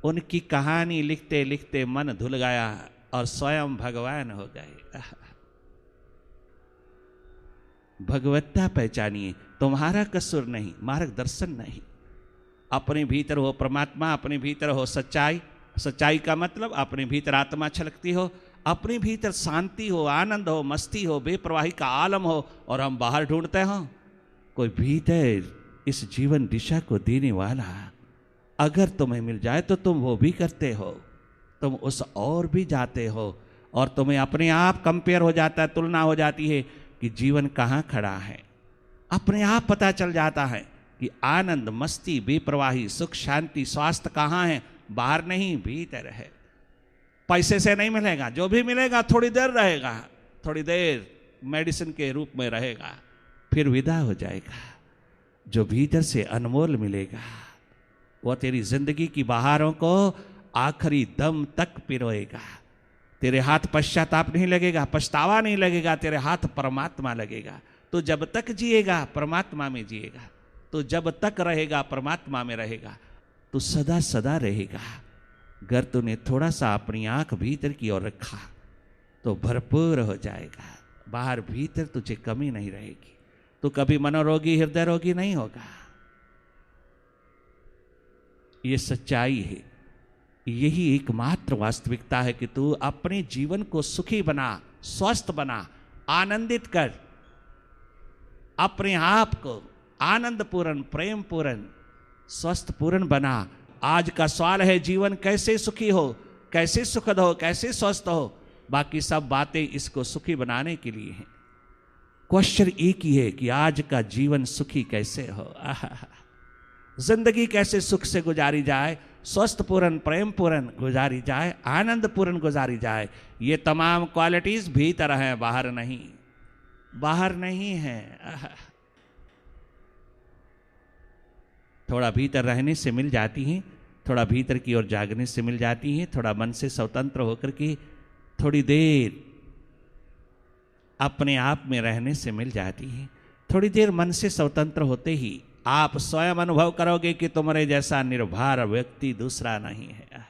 उनकी कहानी लिखते लिखते मन धुल गया और स्वयं भगवान हो गए। भगवत्ता पहचानिए, तुम्हारा कसूर नहीं, मार्गदर्शन नहीं। अपने भीतर हो परमात्मा, अपने भीतर हो सच्चाई। सच्चाई का मतलब अपने भीतर आत्मा छलकती हो, अपने भीतर शांति हो, आनंद हो, मस्ती हो, बेप्रवाही का आलम हो, और हम बाहर ढूंढते हो कोई भीतर इस जीवन दिशा को देने वाला। अगर तुम्हें मिल जाए तो तुम वो भी करते हो, तुम उस और भी जाते हो, और तुम्हें अपने आप कंपेयर हो जाता है, तुलना हो जाती है कि जीवन कहाँ खड़ा है। अपने आप पता चल जाता है कि आनंद मस्ती बेप्रवाही सुख शांति स्वास्थ्य कहाँ है, बाहर नहीं भीतर है। पैसे से नहीं मिलेगा, जो भी मिलेगा थोड़ी देर रहेगा, थोड़ी देर मेडिसिन के रूप में रहेगा, फिर विदा हो जाएगा। जो भीतर से अनमोल मिलेगा वह तेरी जिंदगी की बहारों को आखिरी दम तक पिरोएगा। तेरे हाथ पश्चाताप नहीं लगेगा, पछतावा नहीं लगेगा, तेरे हाथ परमात्मा लगेगा। तो जब तक जिएगा परमात्मा में जिएगा, तो जब तक रहेगा परमात्मा में रहेगा, तो सदा सदा रहेगा। अगर तूने थोड़ा सा अपनी आंख भीतर की ओर रखा तो भरपूर हो जाएगा, बाहर भीतर तुझे कमी नहीं रहेगी, तो कभी मनोरोगी हृदय रोगी नहीं होगा। ये सच्चाई है, यही एकमात्र वास्तविकता है कि तू अपने जीवन को सुखी बना, स्वस्थ बना, आनंदित कर, अपने आप को आनंद पूर्ण, प्रेम पूर्ण, स्वस्थ पूर्ण बना। आज का सवाल है जीवन कैसे सुखी हो, कैसे सुखद हो, कैसे स्वस्थ हो। बाकी सब बातें इसको सुखी बनाने के लिए हैं। क्वेश्चन एक ही है कि आज का जीवन सुखी कैसे हो, जिंदगी कैसे सुख से गुजारी जाए, स्वस्थ पूर्ण, प्रेम पूर्ण गुजारी जाए, आनंद पूर्ण गुजारी जाए। ये तमाम क्वालिटीज भीतर हैं, बाहर नहीं, बाहर नहीं है। थोड़ा भीतर रहने से मिल जाती हैं, थोड़ा भीतर की ओर जागने से मिल जाती हैं, थोड़ा मन से स्वतंत्र होकर के थोड़ी देर अपने आप में रहने से मिल जाती है। थोड़ी देर मन से स्वतंत्र होते ही आप स्वयं अनुभव करोगे कि तुम्हारे जैसा निर्भर व्यक्ति दूसरा नहीं है।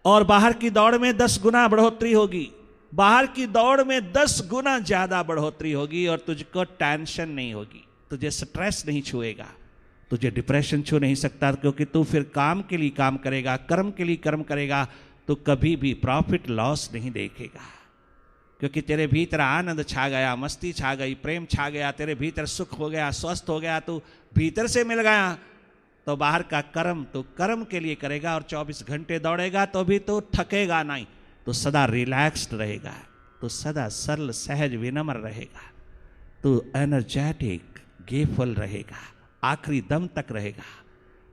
और बाहर की दौड़ में 10 गुना बढ़ोतरी होगी, बाहर की दौड़ में 10 गुना ज्यादा बढ़ोतरी होगी, और तुझको टेंशन नहीं होगी, तुझे स्ट्रेस नहीं छुएगा, तुझे डिप्रेशन छू नहीं सकता, क्योंकि तू फिर काम के लिए काम करेगा, कर्म के लिए कर्म करेगा, तो कभी भी प्रॉफिट लॉस नहीं देखेगा, क्योंकि तेरे भीतर आनंद छा गया, मस्ती छा गई, प्रेम छा गया, तेरे भीतर सुख हो गया, स्वस्थ हो गया, तू भीतर से मिल गया। तो बाहर का कर्म तो कर्म के लिए करेगा, और 24 घंटे दौड़ेगा तो भी तो थकेगा नहीं, तो सदा रिलैक्स्ड रहेगा, तो सदा सरल सहज विनम्र रहेगा, तो एनर्जेटिक गेफुल रहेगा, आखिरी दम तक रहेगा।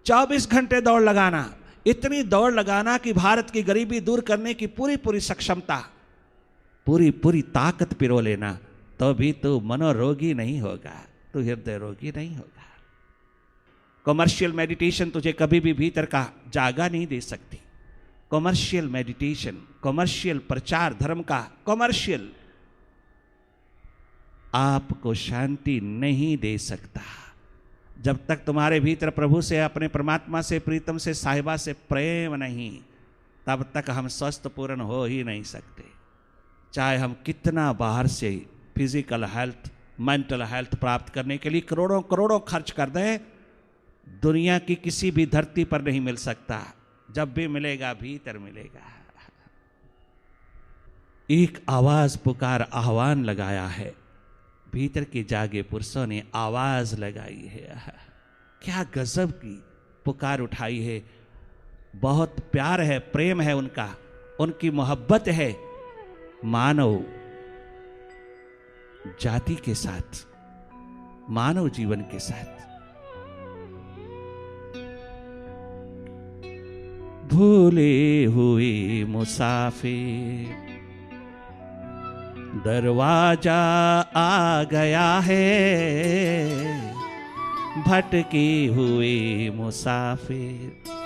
24 घंटे दौड़ लगाना, इतनी दौड़ लगाना कि भारत की गरीबी दूर करने की पूरी पूरी सक्षमता, पूरी पूरी ताकत पिरो लेना, तो भी तू मनोरोगी नहीं होगा, तू हृदय रोगी नहीं होगा। कमर्शियल मेडिटेशन तुझे कभी भी भीतर का जागा नहीं दे सकती। कमर्शियल मेडिटेशन, कमर्शियल प्रचार धर्म का, कमर्शियल आपको शांति नहीं दे सकता। जब तक तुम्हारे भीतर प्रभु से, अपने परमात्मा से, प्रीतम से, साहिबा से प्रेम नहीं, तब तक हम स्वस्थ पूर्ण हो ही नहीं सकते। चाहे हम कितना बाहर से फिजिकल हेल्थ, मेंटल हेल्थ प्राप्त करने के लिए करोड़ों करोड़ों खर्च कर दें, दुनिया की किसी भी धरती पर नहीं मिल सकता। जब भी मिलेगा भीतर मिलेगा। एक आवाज पुकार आह्वान लगाया है, भीतर के जागे पुरुषों ने आवाज लगाई है। क्या गजब की पुकार उठाई है। बहुत प्यार है, प्रेम है उनका, उनकी मोहब्बत है मानव जाति के साथ, मानव जीवन के साथ। भूले हुए मुसाफिर दरवाजा आ गया है, भटके हुए मुसाफिर।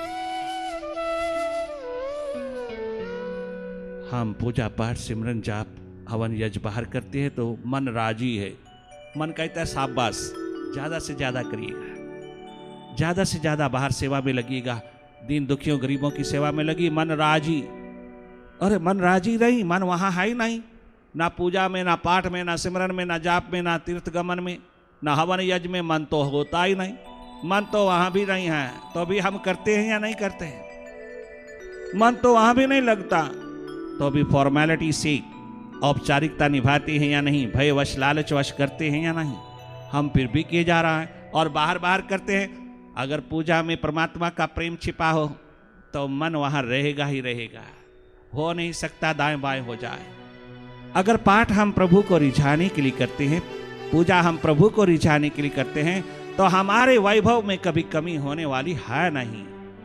हम पूजा पाठ सिमरन जाप हवन यज्ञ बाहर करते हैं तो मन राजी है, मन कहता है शाबाश, ज्यादा से ज्यादा करिएगा, ज्यादा से ज्यादा बाहर सेवा में लगिएगा, दीन दुखियों गरीबों की सेवा में लगी, मन राजी। अरे मन राजी नहीं, मन वहां है ही नहीं, ना पूजा में, ना पाठ में, ना सिमरन में, ना जाप में, ना तीर्थ गमन में, ना हवन यज्ञ में, मन तो होता ही नहीं। मन तो वहां भी नहीं है, तो भी हम करते हैं या नहीं करते हैं? मन तो वहां भी नहीं लगता, तो भी फॉर्मेलिटी से औपचारिकता निभाते हैं या नहीं, भयवश लालचवश करते हैं या नहीं, हम फिर भी किए जा रहा है और बाहर बाहर करते हैं। अगर पूजा में परमात्मा का प्रेम छिपा हो तो मन वहां रहेगा ही रहेगा, हो नहीं सकता दाएं बाएं हो जाए। अगर पाठ हम प्रभु को रिझाने के लिए करते हैं, पूजा हम प्रभु को रिझाने के लिए करते हैं, तो हमारे वैभव में कभी कमी होने वाली है नहीं।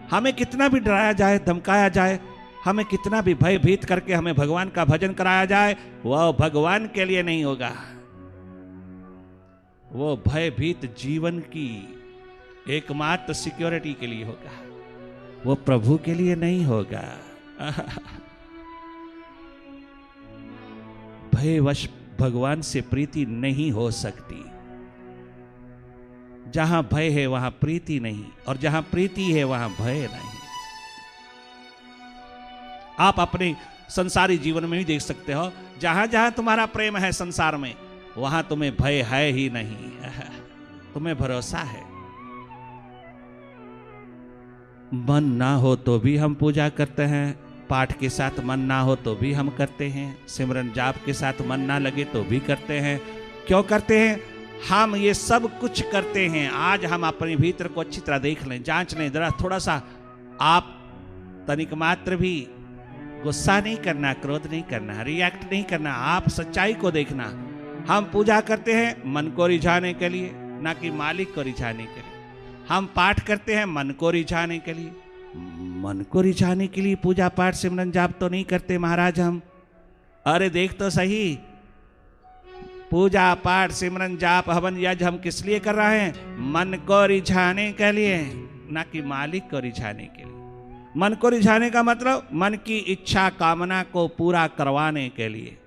हमें कितना भी डराया जाए, धमकाया जाए, हमें कितना भी भयभीत करके हमें भगवान का भजन कराया जाए, वह भगवान के लिए नहीं होगा, वो भयभीत जीवन की एकमात्र सिक्योरिटी के लिए होगा, वो प्रभु के लिए नहीं होगा। भयवश भगवान से प्रीति नहीं हो सकती। जहां भय है वहां प्रीति नहीं, और जहां प्रीति है वहां भय नहीं। आप अपने संसारी जीवन में भी देख सकते हो, जहां जहां तुम्हारा प्रेम है संसार में, वहां तुम्हें भय है ही नहीं, तुम्हें भरोसा है। मन ना हो तो भी हम पूजा करते हैं, पाठ के साथ मन ना हो तो भी हम करते हैं, सिमरन जाप के साथ मन ना लगे तो भी करते हैं। क्यों करते हैं? हम ये सब कुछ करते हैं। आज हम अपने भीतर को अच्छी तरह देख लें, जांच लें जरा, थोड़ा सा आप तनिक मात्र भी गुस्सा नहीं करना, क्रोध नहीं करना, रिएक्ट नहीं करना, आप सच्चाई को देखना। हम पूजा करते हैं मन को रिझाने के लिए, ना कि मालिक को रिझाने के लिए। हम पाठ करते हैं मन को रिझाने के लिए, मन को रिझाने के लिए पूजा पाठ सिमरन जाप तो नहीं करते महाराज हम। अरे देख तो सही, पूजा पाठ सिमरन जाप हवन यज्ञ हम किस लिए कर रहे हैं? मन को रिझाने के लिए, ना कि मालिक को रिझाने के लिए। मन को रिझाने का मतलब मन की इच्छा कामना को पूरा करवाने के लिए,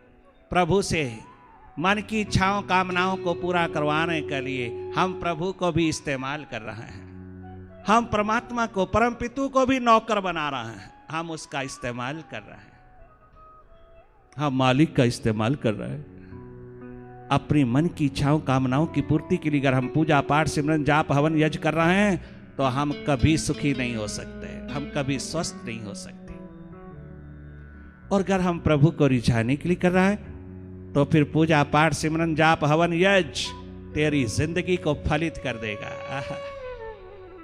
प्रभु से मन की इच्छाओं कामनाओं को पूरा करवाने के लिए हम प्रभु को भी इस्तेमाल कर रहे हैं। हम परमात्मा को, परम पितु को भी नौकर बना रहे हैं, हम उसका इस्तेमाल कर रहे हैं, हम मालिक का इस्तेमाल कर रहे हैं। अपनी मन की इच्छाओं कामनाओं की पूर्ति के लिए अगर हम पूजा पाठ सिमरन जाप हवन यज्ञ कर रहे हैं तो हम कभी सुखी नहीं हो सकते, हम कभी स्वस्थ नहीं हो सकते। और अगर हम प्रभु को रिझाने के लिए कर रहा है तो फिर पूजा पाठ सिमरन जाप हवन यज्ञ तेरी जिंदगी को फलित कर देगा,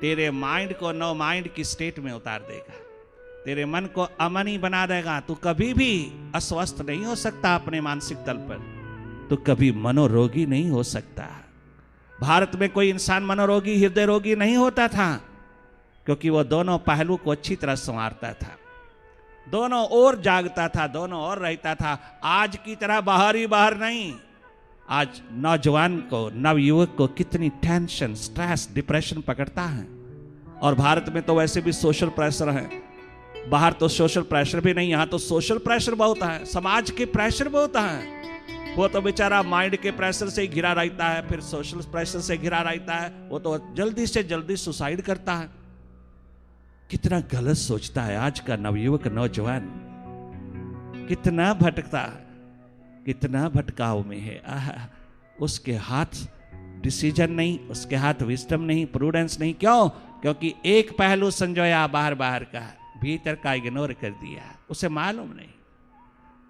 तेरे माइंड को नो माइंड की स्टेट में उतार देगा, तेरे मन को अमनी बना देगा। तू कभी भी अस्वस्थ नहीं हो सकता अपने मानसिक तल पर, तू कभी मनोरोगी नहीं हो सकता। भारत में कोई इंसान मनोरोगी हृदय रोगी नहीं होता था, क्योंकि वो दोनों पहलू को अच्छी तरह संवारता था, दोनों ओर जागता था, दोनों ओर रहता था। आज की तरह बाहर ही बाहर नहीं। आज नौजवान को, नवयुवक को कितनी टेंशन, स्ट्रेस, डिप्रेशन पकड़ता है। और भारत में तो वैसे भी सोशल प्रेशर है, बाहर तो सोशल प्रेशर भी नहीं, यहां तो सोशल प्रेशर बहुत है, समाज के प्रेशर बहुत है। वो तो बेचारा माइंड के प्रेशर से ही घिरा रहता है, फिर सोशल प्रेशर से घिरा रहता है, वो तो जल्दी से जल्दी सुसाइड करता है। कितना गलत सोचता है आज का नवयुवक, नौजवान कितना भटकता है, कितना भटकाव में है। उसके हाथ डिसीजन नहीं, उसके हाथ विजडम नहीं, प्रूडेंस नहीं। क्यों? क्योंकि एक पहलू संजोया बाहर बाहर का, भीतर का इग्नोर कर दिया, उसे मालूम नहीं।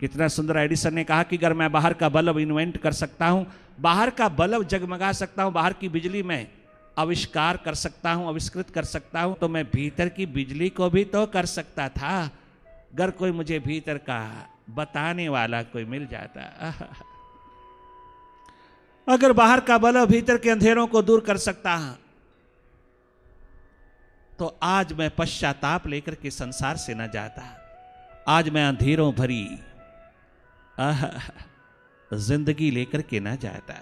कितना सुंदर एडिसन ने कहा कि अगर मैं बाहर का बल्ब इन्वेंट कर सकता हूं, बाहर का बल्ब जगमगा सकता हूं, बाहर की बिजली में आविष्कार कर सकता हूं, आविष्कृत कर सकता हूं, तो मैं भीतर की बिजली को भी तो कर सकता था, अगर कोई मुझे भीतर का बताने वाला कोई मिल जाता। अगर बाहर का बल्ब भीतर के अंधेरों को दूर कर सकता है, तो आज मैं पश्चाताप लेकर के संसार से न जाता। आज मैं अंधेरों भरी जिंदगी लेकर के न जाता।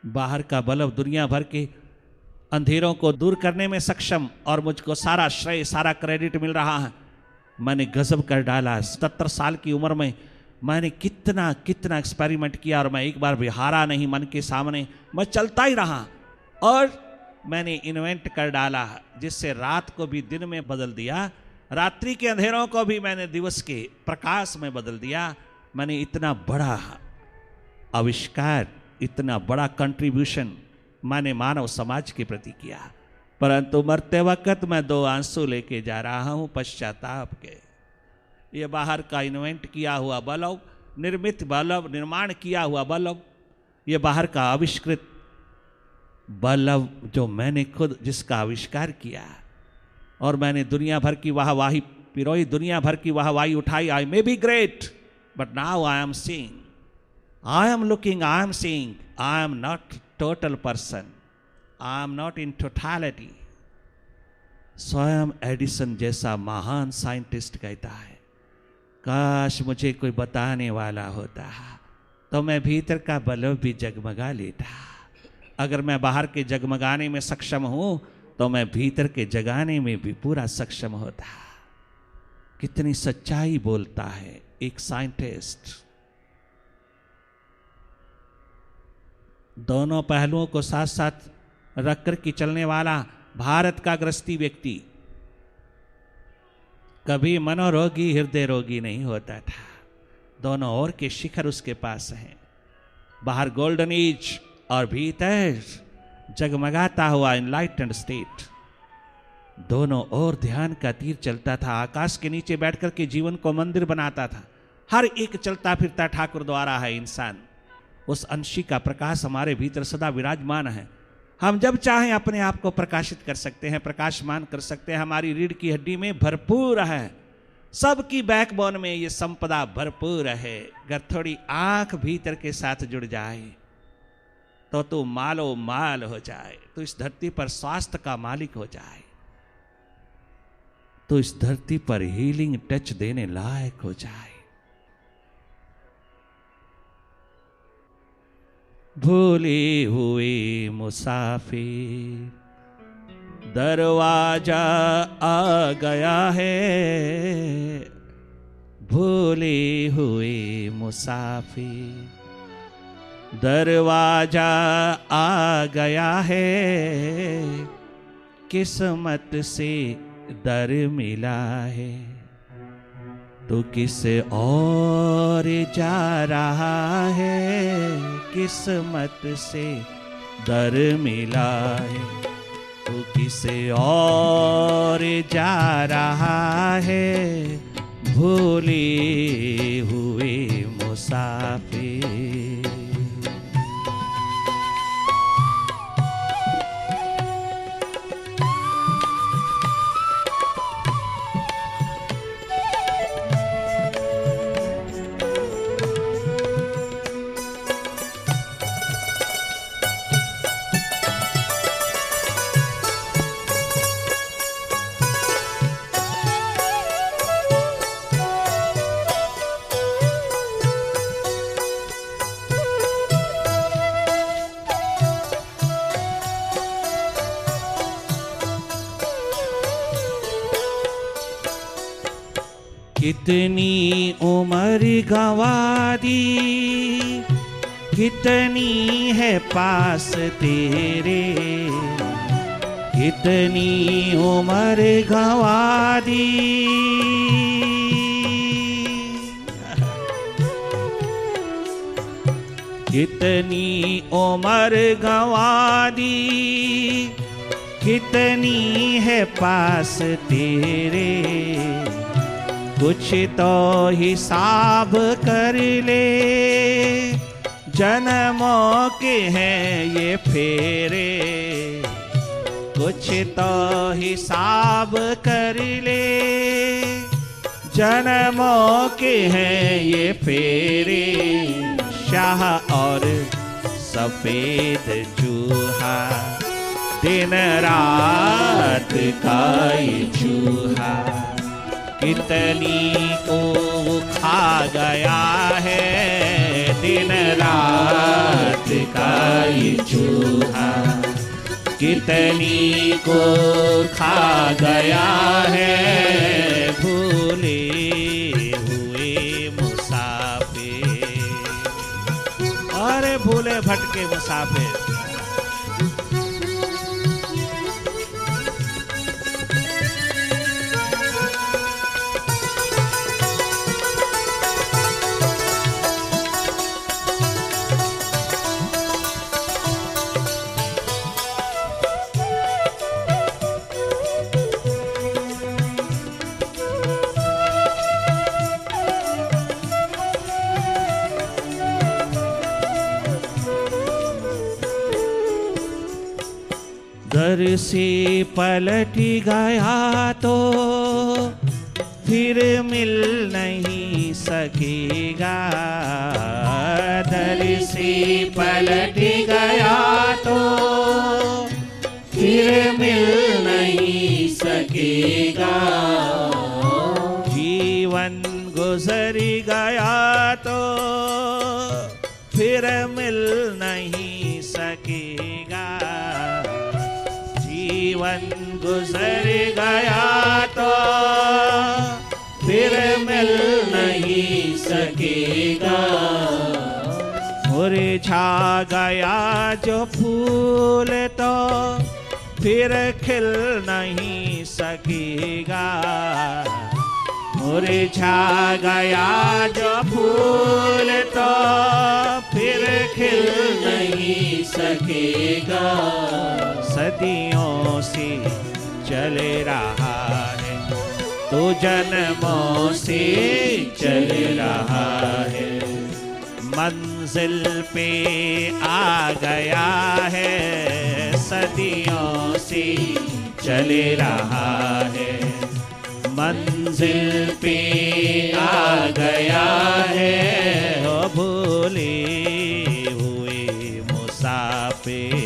बाहर का बल्ब दुनिया भर के अंधेरों को दूर करने में सक्षम, और मुझको सारा श्रेय, सारा क्रेडिट मिल रहा है। मैंने गजब कर डाला। 77 साल की उम्र में मैंने कितना कितना एक्सपेरिमेंट किया, और मैं एक बार भी हारा नहीं मन के सामने, मैं चलता ही रहा। और मैंने इन्वेंट कर डाला जिससे रात को भी दिन में बदल दिया, रात्रि के अंधेरों को भी मैंने दिवस के प्रकाश में बदल दिया। मैंने इतना बड़ा आविष्कार, इतना बड़ा कंट्रीब्यूशन मैंने मानव समाज के प्रति किया, परंतु मरते वक्त मैं 2 आंसू लेके जा रहा हूं पश्चाताप के। ये बाहर का इन्वेंट किया हुआ बल्ब, निर्मित बल्ब, निर्माण किया हुआ बल्ब, ये बाहर का आविष्कृत बल्ब जो मैंने खुद जिसका आविष्कार किया, और मैंने दुनिया भर की वाहवाही पिरोई, दुनिया भर की वाहवाही उठाई। I may be great, but now I am seeing, I am looking, I am seeing, I am not total person, I am not in totality. स्वयं एडिसन जैसा महान साइंटिस्ट कहता है, काश मुझे कोई बताने वाला होता तो मैं भीतर का बल्ब भी जगमगा लेता। अगर मैं बाहर के जगमगाने में सक्षम हूं तो मैं भीतर के जगाने में भी पूरा सक्षम होता। कितनी सच्चाई बोलता है एक साइंटिस्ट। दोनों पहलुओं को साथ साथ रख कर के चलने वाला भारत का गृहस्थी व्यक्ति कभी मनोरोगी हृदय रोगी नहीं होता था। दोनों ओर के शिखर उसके पास हैं, बाहर गोल्डन एज और भीतर जगमगाता हुआ एनलाइटेंड स्टेट। दोनों ओर ध्यान का तीर चलता था। आकाश के नीचे बैठकर के जीवन को मंदिर बनाता था। हर एक चलता फिरता ठाकुर द्वारा है इंसान। उस अंशी का प्रकाश हमारे भीतर सदा विराजमान है। हम जब चाहें अपने आप को प्रकाशित कर सकते हैं, प्रकाशमान कर सकते हैं। हमारी रीढ़ की हड्डी में भरपूर है, सबकी बैकबोन में ये संपदा भरपूर है। अगर थोड़ी आंख भीतर के साथ जुड़ जाए तो तू मालो माल हो जाए, तो इस धरती पर स्वास्थ्य का मालिक हो जाए, तो इस धरती पर हीलिंग टच देने लायक हो जाए। भूले हुए मुसाफिर दरवाजा आ गया है। भूले हुए मुसाफिर दरवाजा आ गया है। किस्मत से दर मिला है तो किस और जा रहा है। किस्मत से दर मिला है तो किस और जा रहा है। भूले हुए मुसाफिर। कितनी उम्र गंवा दी, कितनी है पास तेरे। कितनी उम्र गंवा दी, कितनी उम्र गंवा दी, कितनी है पास तेरे। कुछ तो हिसाब कर ले, जन्मों के हैं ये फेरे। कुछ तो हिसाब कर ले, जन्मों के हैं ये फेरे। शाह और सफेद चूहा, दिन रात का ये चूहा, कितनी को खा गया है। दिन रात का ये चूहा, कितनी को खा गया है। भूले हुए मुसाफिर, अरे भूले भटके मुसाफिर। दर से पलट गया तो फिर मिल नहीं सकेगा। दर से पलट गया तो फिर मिल नहीं सकेगा। जीवन गुजर गया तो फिर मिल नहीं सकेगा। जीवन गुजर गया तो फिर मिल नहीं सकेगा। मुरझा गया जो फूल तो फिर खिल नहीं सकेगा। मुरझा गया जो फूल तो फिर खिल नहीं सकेगा, सदियों से चल रहा है तो जन्मों से चल रहा है, मंजिल पे आ गया है, सदियों से चल रहा है, मंजिल पे आ गया है, ओ भूले हुए मुसाफिर।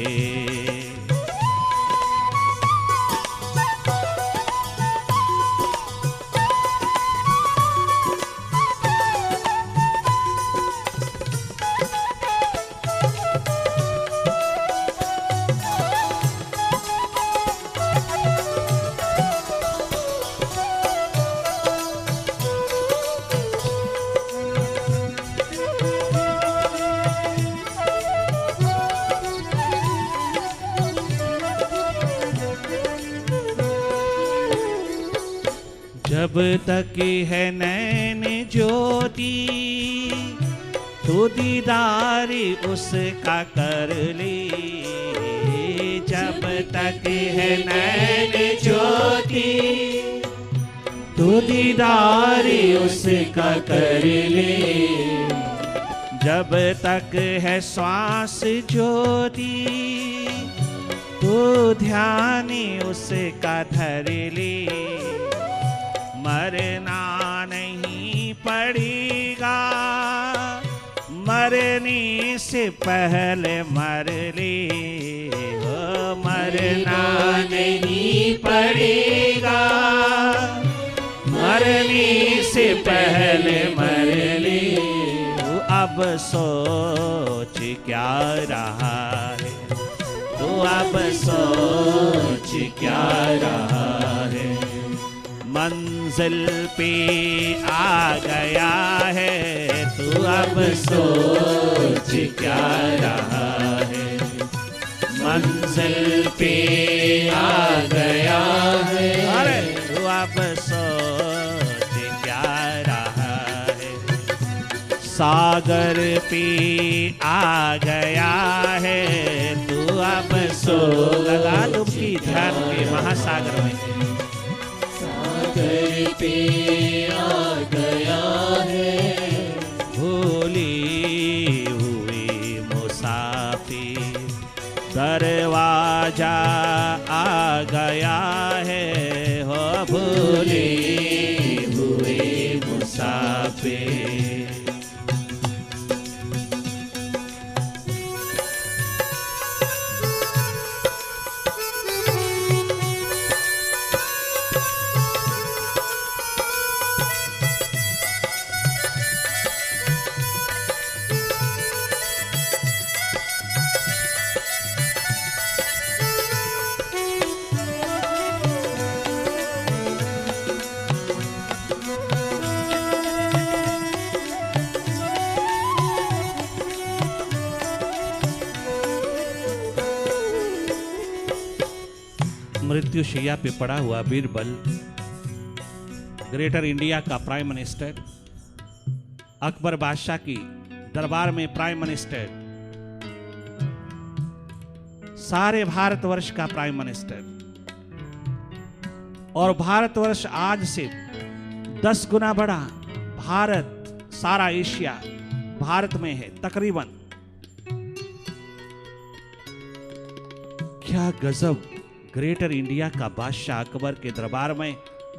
जब तक है नैन ज्योति तो दीदार उसका कर ले, जब तक है नैन ज्योति तो दीदार उसका कर ले, जब तक है श्वास ज्योति तो ध्यान उसका धर ले, मरना नहीं पड़ेगा, मरने से पहले मर ले, हो मरना नहीं पड़ेगा, मरने से पहले मर ले, तू अब सोच क्या रहा है, तू अब सोच क्या रहा है, मंजिल पे आ गया है, तू अब सोच क्या रहा है, मंजिल पे आ गया है, अरे तू अब सोच क्या रहा है, सागर पे आ गया है, तू अब सो लगा डुबकी ध्यान के महासागर में, सागर पे आ गया है, भूले हुए मुसाफिर, दरवाजा आ गया है, हो भूले हुए मुसाफिर। मृत्यु शैया पे पड़ा हुआ बीरबल ग्रेटर इंडिया का प्राइम मिनिस्टर, अकबर बादशाह की दरबार में प्राइम मिनिस्टर, सारे भारतवर्ष का प्राइम मिनिस्टर, और भारतवर्ष आज से 10 गुना बड़ा, भारत सारा एशिया भारत में है तकरीबन। क्या गजब, ग्रेटर इंडिया का बादशाह अकबर के दरबार में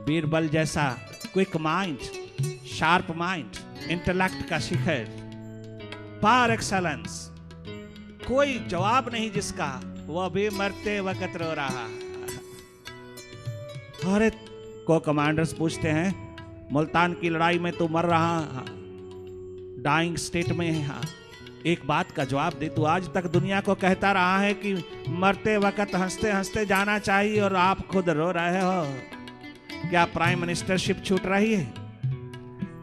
बीरबल जैसा quick mind, sharp mind, intellect का शिखर, पार एक्सेलेंस, कोई जवाब नहीं जिसका, वह भी मरते वक्त रो रहा। अरे को कमांडर्स पूछते हैं मुल्तान की लड़ाई में तो मर रहा, डाइंग स्टेट में है, हाँ, एक बात का जवाब दे, तू आज तक दुनिया को कहता रहा है कि मरते वक्त हंसते हंसते जाना चाहिए और आप खुद रो रहे हो। क्या प्राइम मिनिस्टरशिप छूट रही है?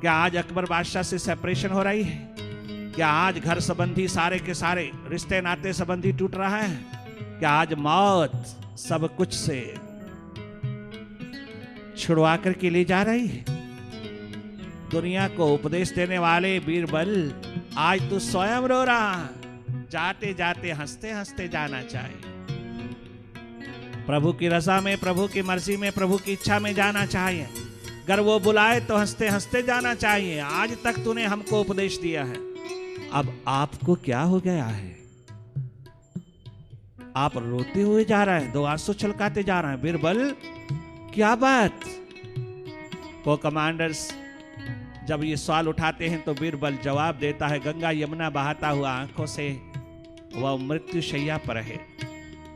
क्या आज अकबर बादशाह से सेपरेशन हो रही है? क्या आज घर संबंधी सारे के सारे रिश्ते नाते संबंधी टूट रहा है? क्या आज मौत सब कुछ से छुड़वा करके ले जा रही है? दुनिया को उपदेश देने वाले बीरबल, आज तू स्वयं रो रहा। जाते जाते हंसते हंसते जाना चाहिए। प्रभु की रजा में, प्रभु की मर्जी में, प्रभु की इच्छा में जाना चाहिए। अगर वो बुलाए तो हंसते हंसते जाना चाहिए। आज तक तूने हमको उपदेश दिया है, अब आपको क्या हो गया है? आप रोते हुए जा रहे हैं, दो आंसू छलकाते जा रहे हैं। बीरबल, क्या बात? को कमांडर्स जब ये सवाल उठाते हैं तो बीरबल जवाब देता है, गंगा यमुना बहाता हुआ आंखों से वह मृत्यु शैया पर है।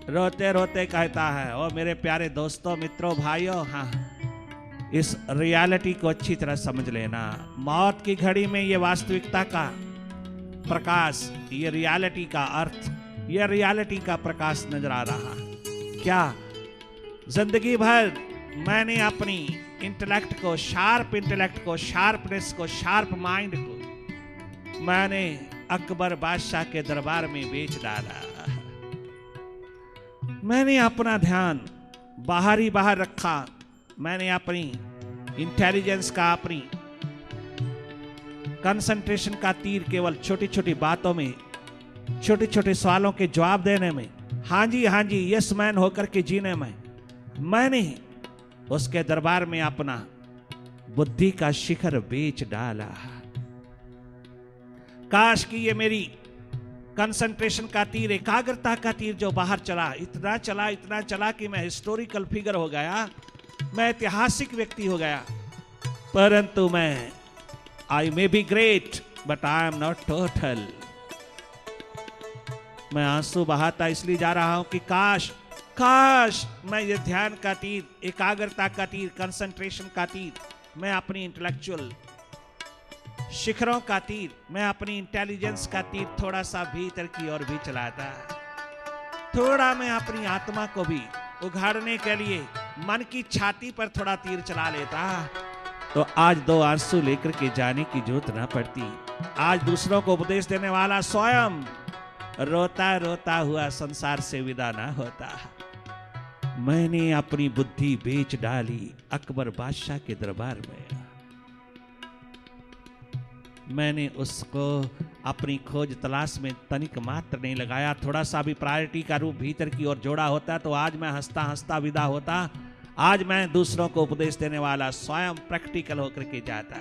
रोते रोते कहता है, ओ मेरे प्यारे दोस्तों, मित्रों, भाइयों, हाँ, इस रियलिटी को अच्छी तरह समझ लेना। मौत की घड़ी में ये वास्तविकता का प्रकाश, ये रियलिटी का अर्थ, ये रियलिटी का प्रकाश नजर आ रहा। क्या जिंदगी भर मैंने अपनी इंटेलेक्ट को, शार्प इंटेलेक्ट को, शार्पनेस को, शार्प माइंड को मैंने अकबर बादशाह के दरबार में बेच डाला। मैंने अपना ध्यान बाहर ही बाहर रखा। मैंने अपनी इंटेलिजेंस का, अपनी कंसंट्रेशन का तीर केवल छोटी छोटी बातों में, छोटे छोटे सवालों के जवाब देने में, हाँ जी यस मैन होकर के जीने में मैंने उसके दरबार में अपना बुद्धि का शिखर बेच डाला। काश कि ये मेरी कंसंट्रेशन का तीर, एकाग्रता का तीर जो बाहर चला, इतना चला कि मैं हिस्टोरिकल फिगर हो गया, मैं ऐतिहासिक व्यक्ति हो गया। परंतु I may be great but I am not total. मैं आंसू बहाता इसलिए जा रहा हूं कि काश मैं ये ध्यान का तीर, एकाग्रता का तीर, कंसंट्रेशन का तीर, मैं अपनी इंटेलेक्चुअल शिखरों का तीर, मैं अपनी इंटेलिजेंस का तीर थोड़ा सा भीतर की ओर भी चलाता, थोड़ा मैं अपनी आत्मा को भी उघाड़ने के लिए मन की छाती पर थोड़ा तीर चला लेता, तो आज दो आंसू लेकर के जाने की जरूरत ना पड़ती। आज दूसरों को उपदेश देने वाला स्वयं रोता रोता हुआ संसार से विदा ना होता। मैंने अपनी बुद्धि बेच डाली अकबर बादशाह के दरबार में। मैंने उसको अपनी खोज तलाश में तनिक मात्र नहीं लगाया। थोड़ा सा भी प्रायोरिटी का रूप भीतर की ओर जोड़ा होता तो आज मैं हंसता हंसता विदा होता। आज मैं दूसरों को उपदेश देने वाला स्वयं प्रैक्टिकल होकर के जाता।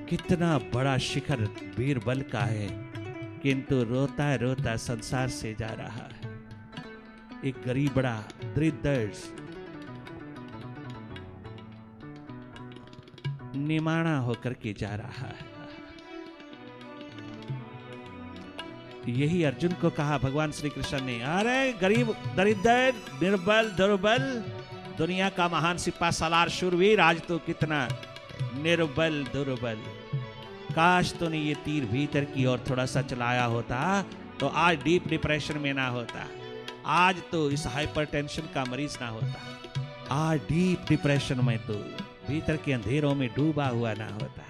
कितना बड़ा शिखर बीरबल का है, किंतु रोता रोता संसार से जा रहा है। एक गरीब बड़ा दरिद्र निमाणा होकर के जा रहा है। यही अर्जुन को कहा भगवान श्री कृष्ण ने, अरे गरीब, दरिद्र, निर्बल, दुर्बल, दुनिया का महान सिपा सालार शूरवीर, आज तो कितना निर्बल दुर्बल। काश तूने ये तीर भीतर की ओर थोड़ा सा चलाया होता तो आज डीप डिप्रेशन में ना होता, आज तो इस हाइपरटेंशन का मरीज ना होता, आज डीप डिप्रेशन में तो भीतर के अंधेरों में डूबा हुआ ना होता।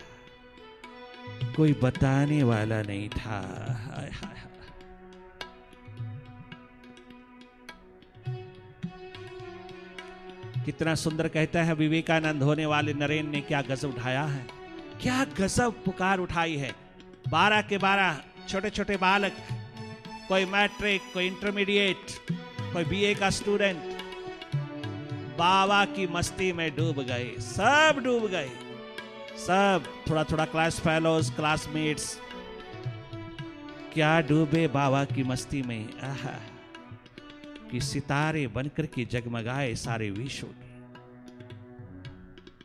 कोई बताने वाला नहीं था। हाय हाय। कितना सुंदर कहता है विवेकानंद, होने वाले नरेन ने क्या गजब उठाया है, क्या गजब पुकार उठाई है। 12 के 12 छोटे छोटे बालक, कोई मैट्रिक, कोई इंटरमीडिएट, कोई बीए का स्टूडेंट, बाबा की मस्ती में डूब गए, सब डूब गए, सब थोड़ा थोड़ा क्लास फेलोज, क्लासमेट्स, क्या डूबे बाबा की मस्ती में। आहा, कि सितारे बनकर के जगमगाए सारे विश्व के।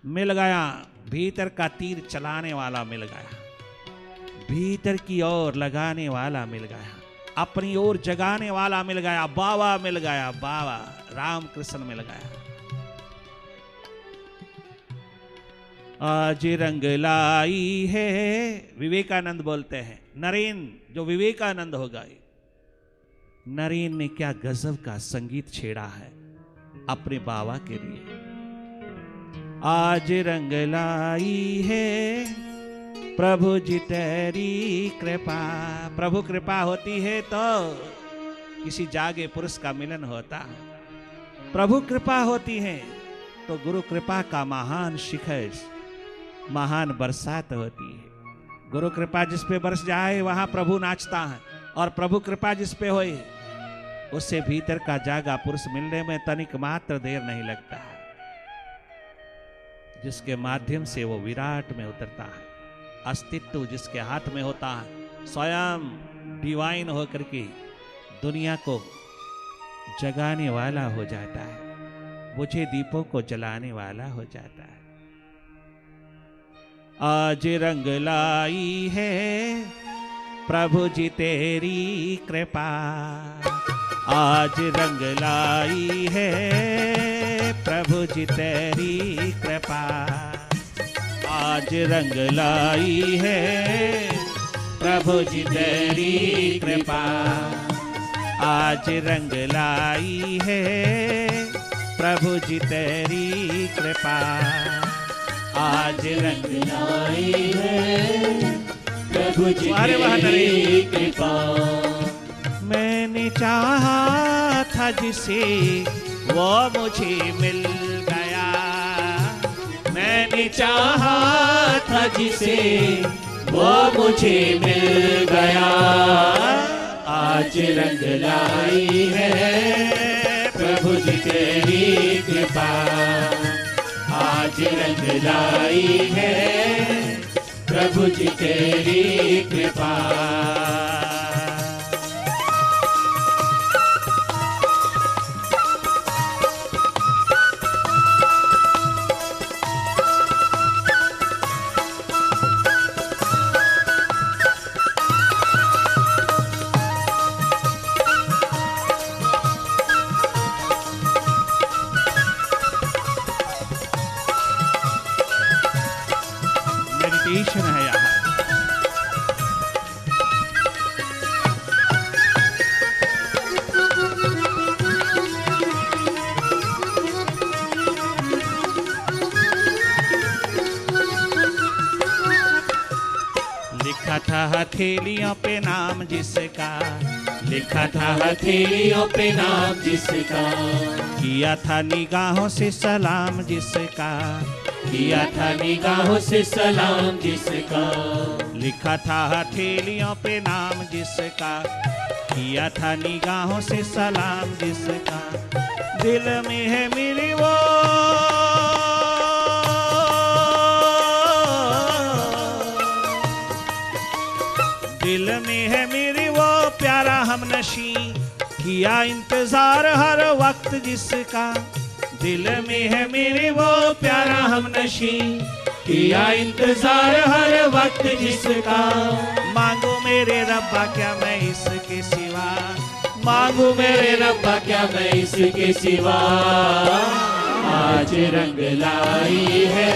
मिल गया भीतर का तीर चलाने वाला, मिल गया भीतर की ओर लगाने वाला, मिल गया अपनी ओर जगाने वाला, मिल गया बाबा, मिल गया बाबा राम कृष्ण, मिल गया। आज रंग लाई है, विवेकानंद बोलते हैं, नरेन जो विवेकानंद हो गए, नरेन ने क्या गजब का संगीत छेड़ा है अपने बाबा के लिए। आज रंग लाई है प्रभु जी तेरी कृपा, प्रभु कृपा होती है तो किसी जागे पुरुष का मिलन होता है। प्रभु कृपा होती है तो गुरु कृपा का महान शिखर, महान बरसात होती है। गुरु कृपा जिस पे बरस जाए वहां प्रभु नाचता है, और प्रभु कृपा जिस पे होए उससे भीतर का जागा पुरुष मिलने में तनिक मात्र देर नहीं लगता है, जिसके माध्यम से वो विराट में उतरता है। अस्तित्व जिसके हाथ में होता है, स्वयं डिवाइन होकर के दुनिया को जगाने वाला हो जाता है, बुझे दीपों को जलाने वाला हो जाता है। आज रंग लाई है प्रभु जी तेरी कृपा, आज रंग लाई है प्रभु जी तेरी कृपा, आज रंग लाई है प्रभु जी तेरी कृपा, आज रंग लाई है प्रभु जी तेरी कृपा, आज रंग लाई है प्रभु जी तेरी कृपा। मैंने चाहा था जिसे वो मुझे मिल गया, मैंने चाहा था जिसे वो मुझे मिल गया, आज रंग लाई है प्रभु जी तेरी कृपा, आज रंग लाई है प्रभु जी तेरी कृपा। मेडिटेशन है यहाँ। लिखा था हथेलियों पे नाम जिसका, लिखा था हथेलियों पे नाम जिसका, किया था निगाहों से सलाम जिसका, किया था निगाहों से सलाम जिसका, लिखा था हथेलियों पे नाम जिसका, किया था निगाहों से सलाम जिसका, दिल में है मेरी वो दिल में है मेरी वो प्यारा हमनशी, किया इंतजार हर वक्त जिसका, दिल में है मेरे वो प्यारा हमनशी, किया इंतजार हर वक्त जिसका, मांगो मेरे रब्बा क्या मैं इसके सिवा, मांगो मेरे रब्बा क्या मैं इसके सिवा, आज रंग लाई है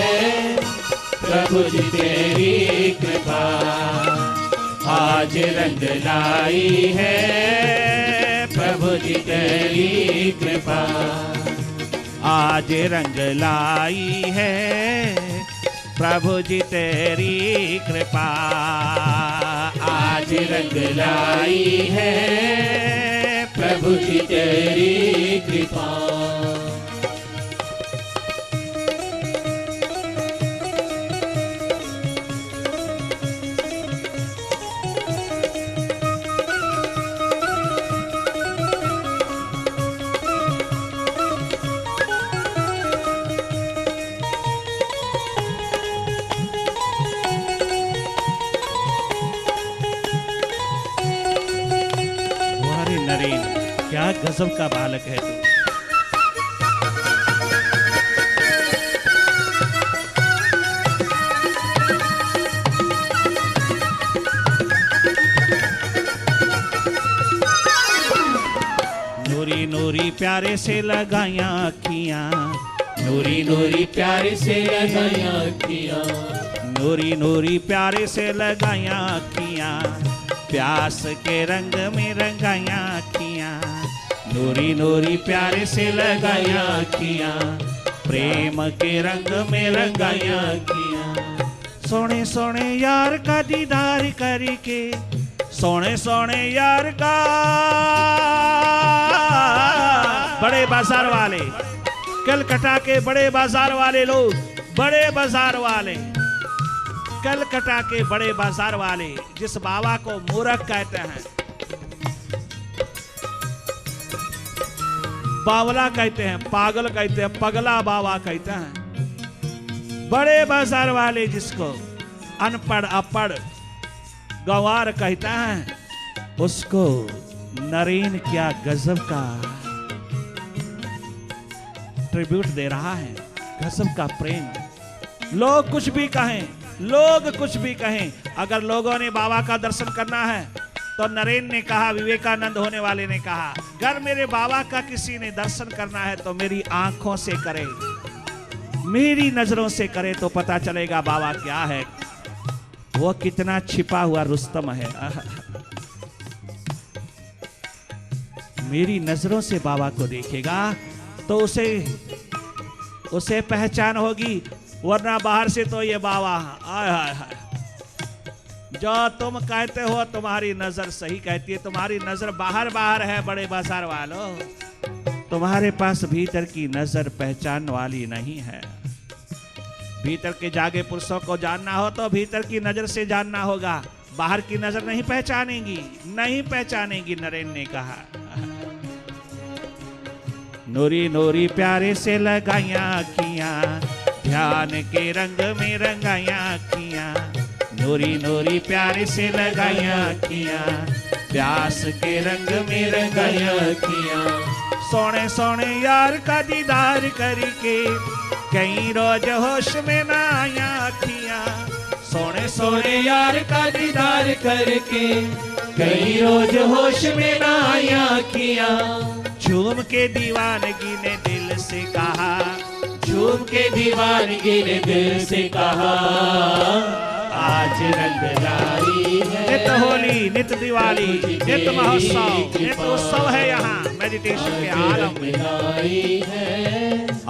प्रभु जी तेरी कृपा, आज रंग लाई है प्रभु जी तेरी कृपा, आज रंग लाई है प्रभु जी तेरी कृपा, आज रंग लाई है प्रभु जी तेरी कृपा। नरेन क्या गजब का बालक है तू। नूरी नूरी प्यारे से लगाया अखियां, नूरी नूरी प्यारे से लगाया अखियां, नूरी नूरी प्यारे से लगाया अखियां, प्यास के रंग में रंगाया अखियां, नूरी नूरी प्यारे से लगाया अखियां, प्रेम के रंग में रंगाया अखियां, सोने सोने यार का दीदार करके, सोने सोने यार का, बड़े बाजार वाले कलकत्ता के बड़े बाजार वाले लोग, बड़े बाजार वाले, कलकत्ता के बड़े बाजार वाले जिस बाबा को मूर्ख कहते हैं, बावला कहते हैं, पागल कहते हैं, पगला बाबा कहते हैं, बड़े बाजार वाले जिसको अनपढ़ अपढ़ गंवार कहता है, उसको नरेन क्या गजब का ट्रिब्यूट दे रहा है, गजब का प्रेम। लोग कुछ भी कहें, लोग कुछ भी कहें, अगर लोगों ने बाबा का दर्शन करना है तो नरेन ने कहा, विवेकानंद होने वाले ने कहा, अगर मेरे बाबा का किसी ने दर्शन करना है तो मेरी आंखों से करे, मेरी नजरों से करे तो पता चलेगा बाबा क्या है, वो कितना छिपा हुआ रुस्तम है। मेरी नजरों से बाबा को देखेगा तो उसे पहचान होगी, वरना बाहर से तो ये बाबा, आय हाय हाय, जो तुम कहते हो तुम्हारी नजर सही कहती है, तुम्हारी नजर बाहर बाहर है बड़े बाजार वालों, तुम्हारे पास भीतर की नजर पहचान वाली नहीं है। भीतर के जागे पुरुषों को जानना हो तो भीतर की नजर से जानना होगा, बाहर की नजर नहीं पहचानेंगी, नहीं पहचानेंगी। नरेन ने कहा, नूरी नूरी प्यारे से लगाया अखियां, ध्यान के रंग में रंगाया अखियां, नूरी नूरी प्यारे से लगाया अखियां, प्यास के रंग में रंगाया अखियां, सोने सोने यार का दीदार करके कई रोज होश में ना आया अखियां, सोने सोने यार का दीदार करके कई रोज होश में ना आया अखियां, झूम के दीवानगी ने दिल से कहा, झूम के दीवानगी ने दिल से कहा, आज रंग लाई है। नित होली, नित दिवाली, नित महोत्सव, नित उत्सव है यहाँ मेडिटेशन के आलम में,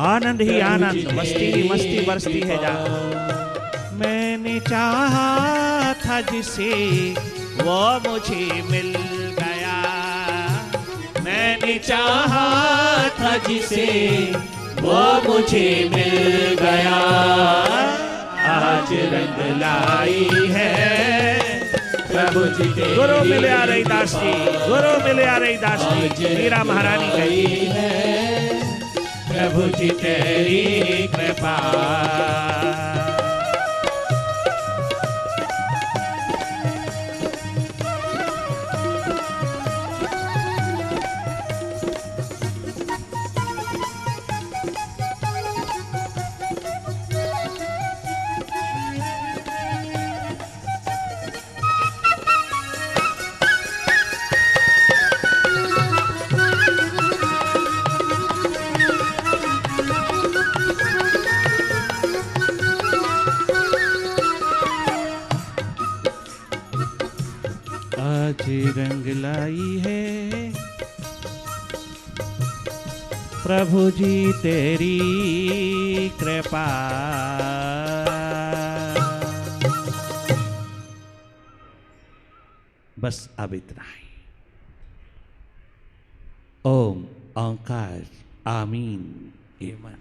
आनंद ही आनंद, मस्ती ही मस्ती बरसती है जहाँ। मैंने चाहा था जिसे वो मुझे मिल गया, मैंने चाहा था जिसे वो मुझे मिल गया, आज रंग लाई है प्रभु जी। गुरु मिले आ रही दास जी, गुरु मिले आ रही दास जी, मीरा महारानी गई है, प्रभु जी तेरी कृपा। आज रंग लाई है प्रभु जी तेरी कृपा। बस अब इतना ही। ओम ओंकार आमीन एमन।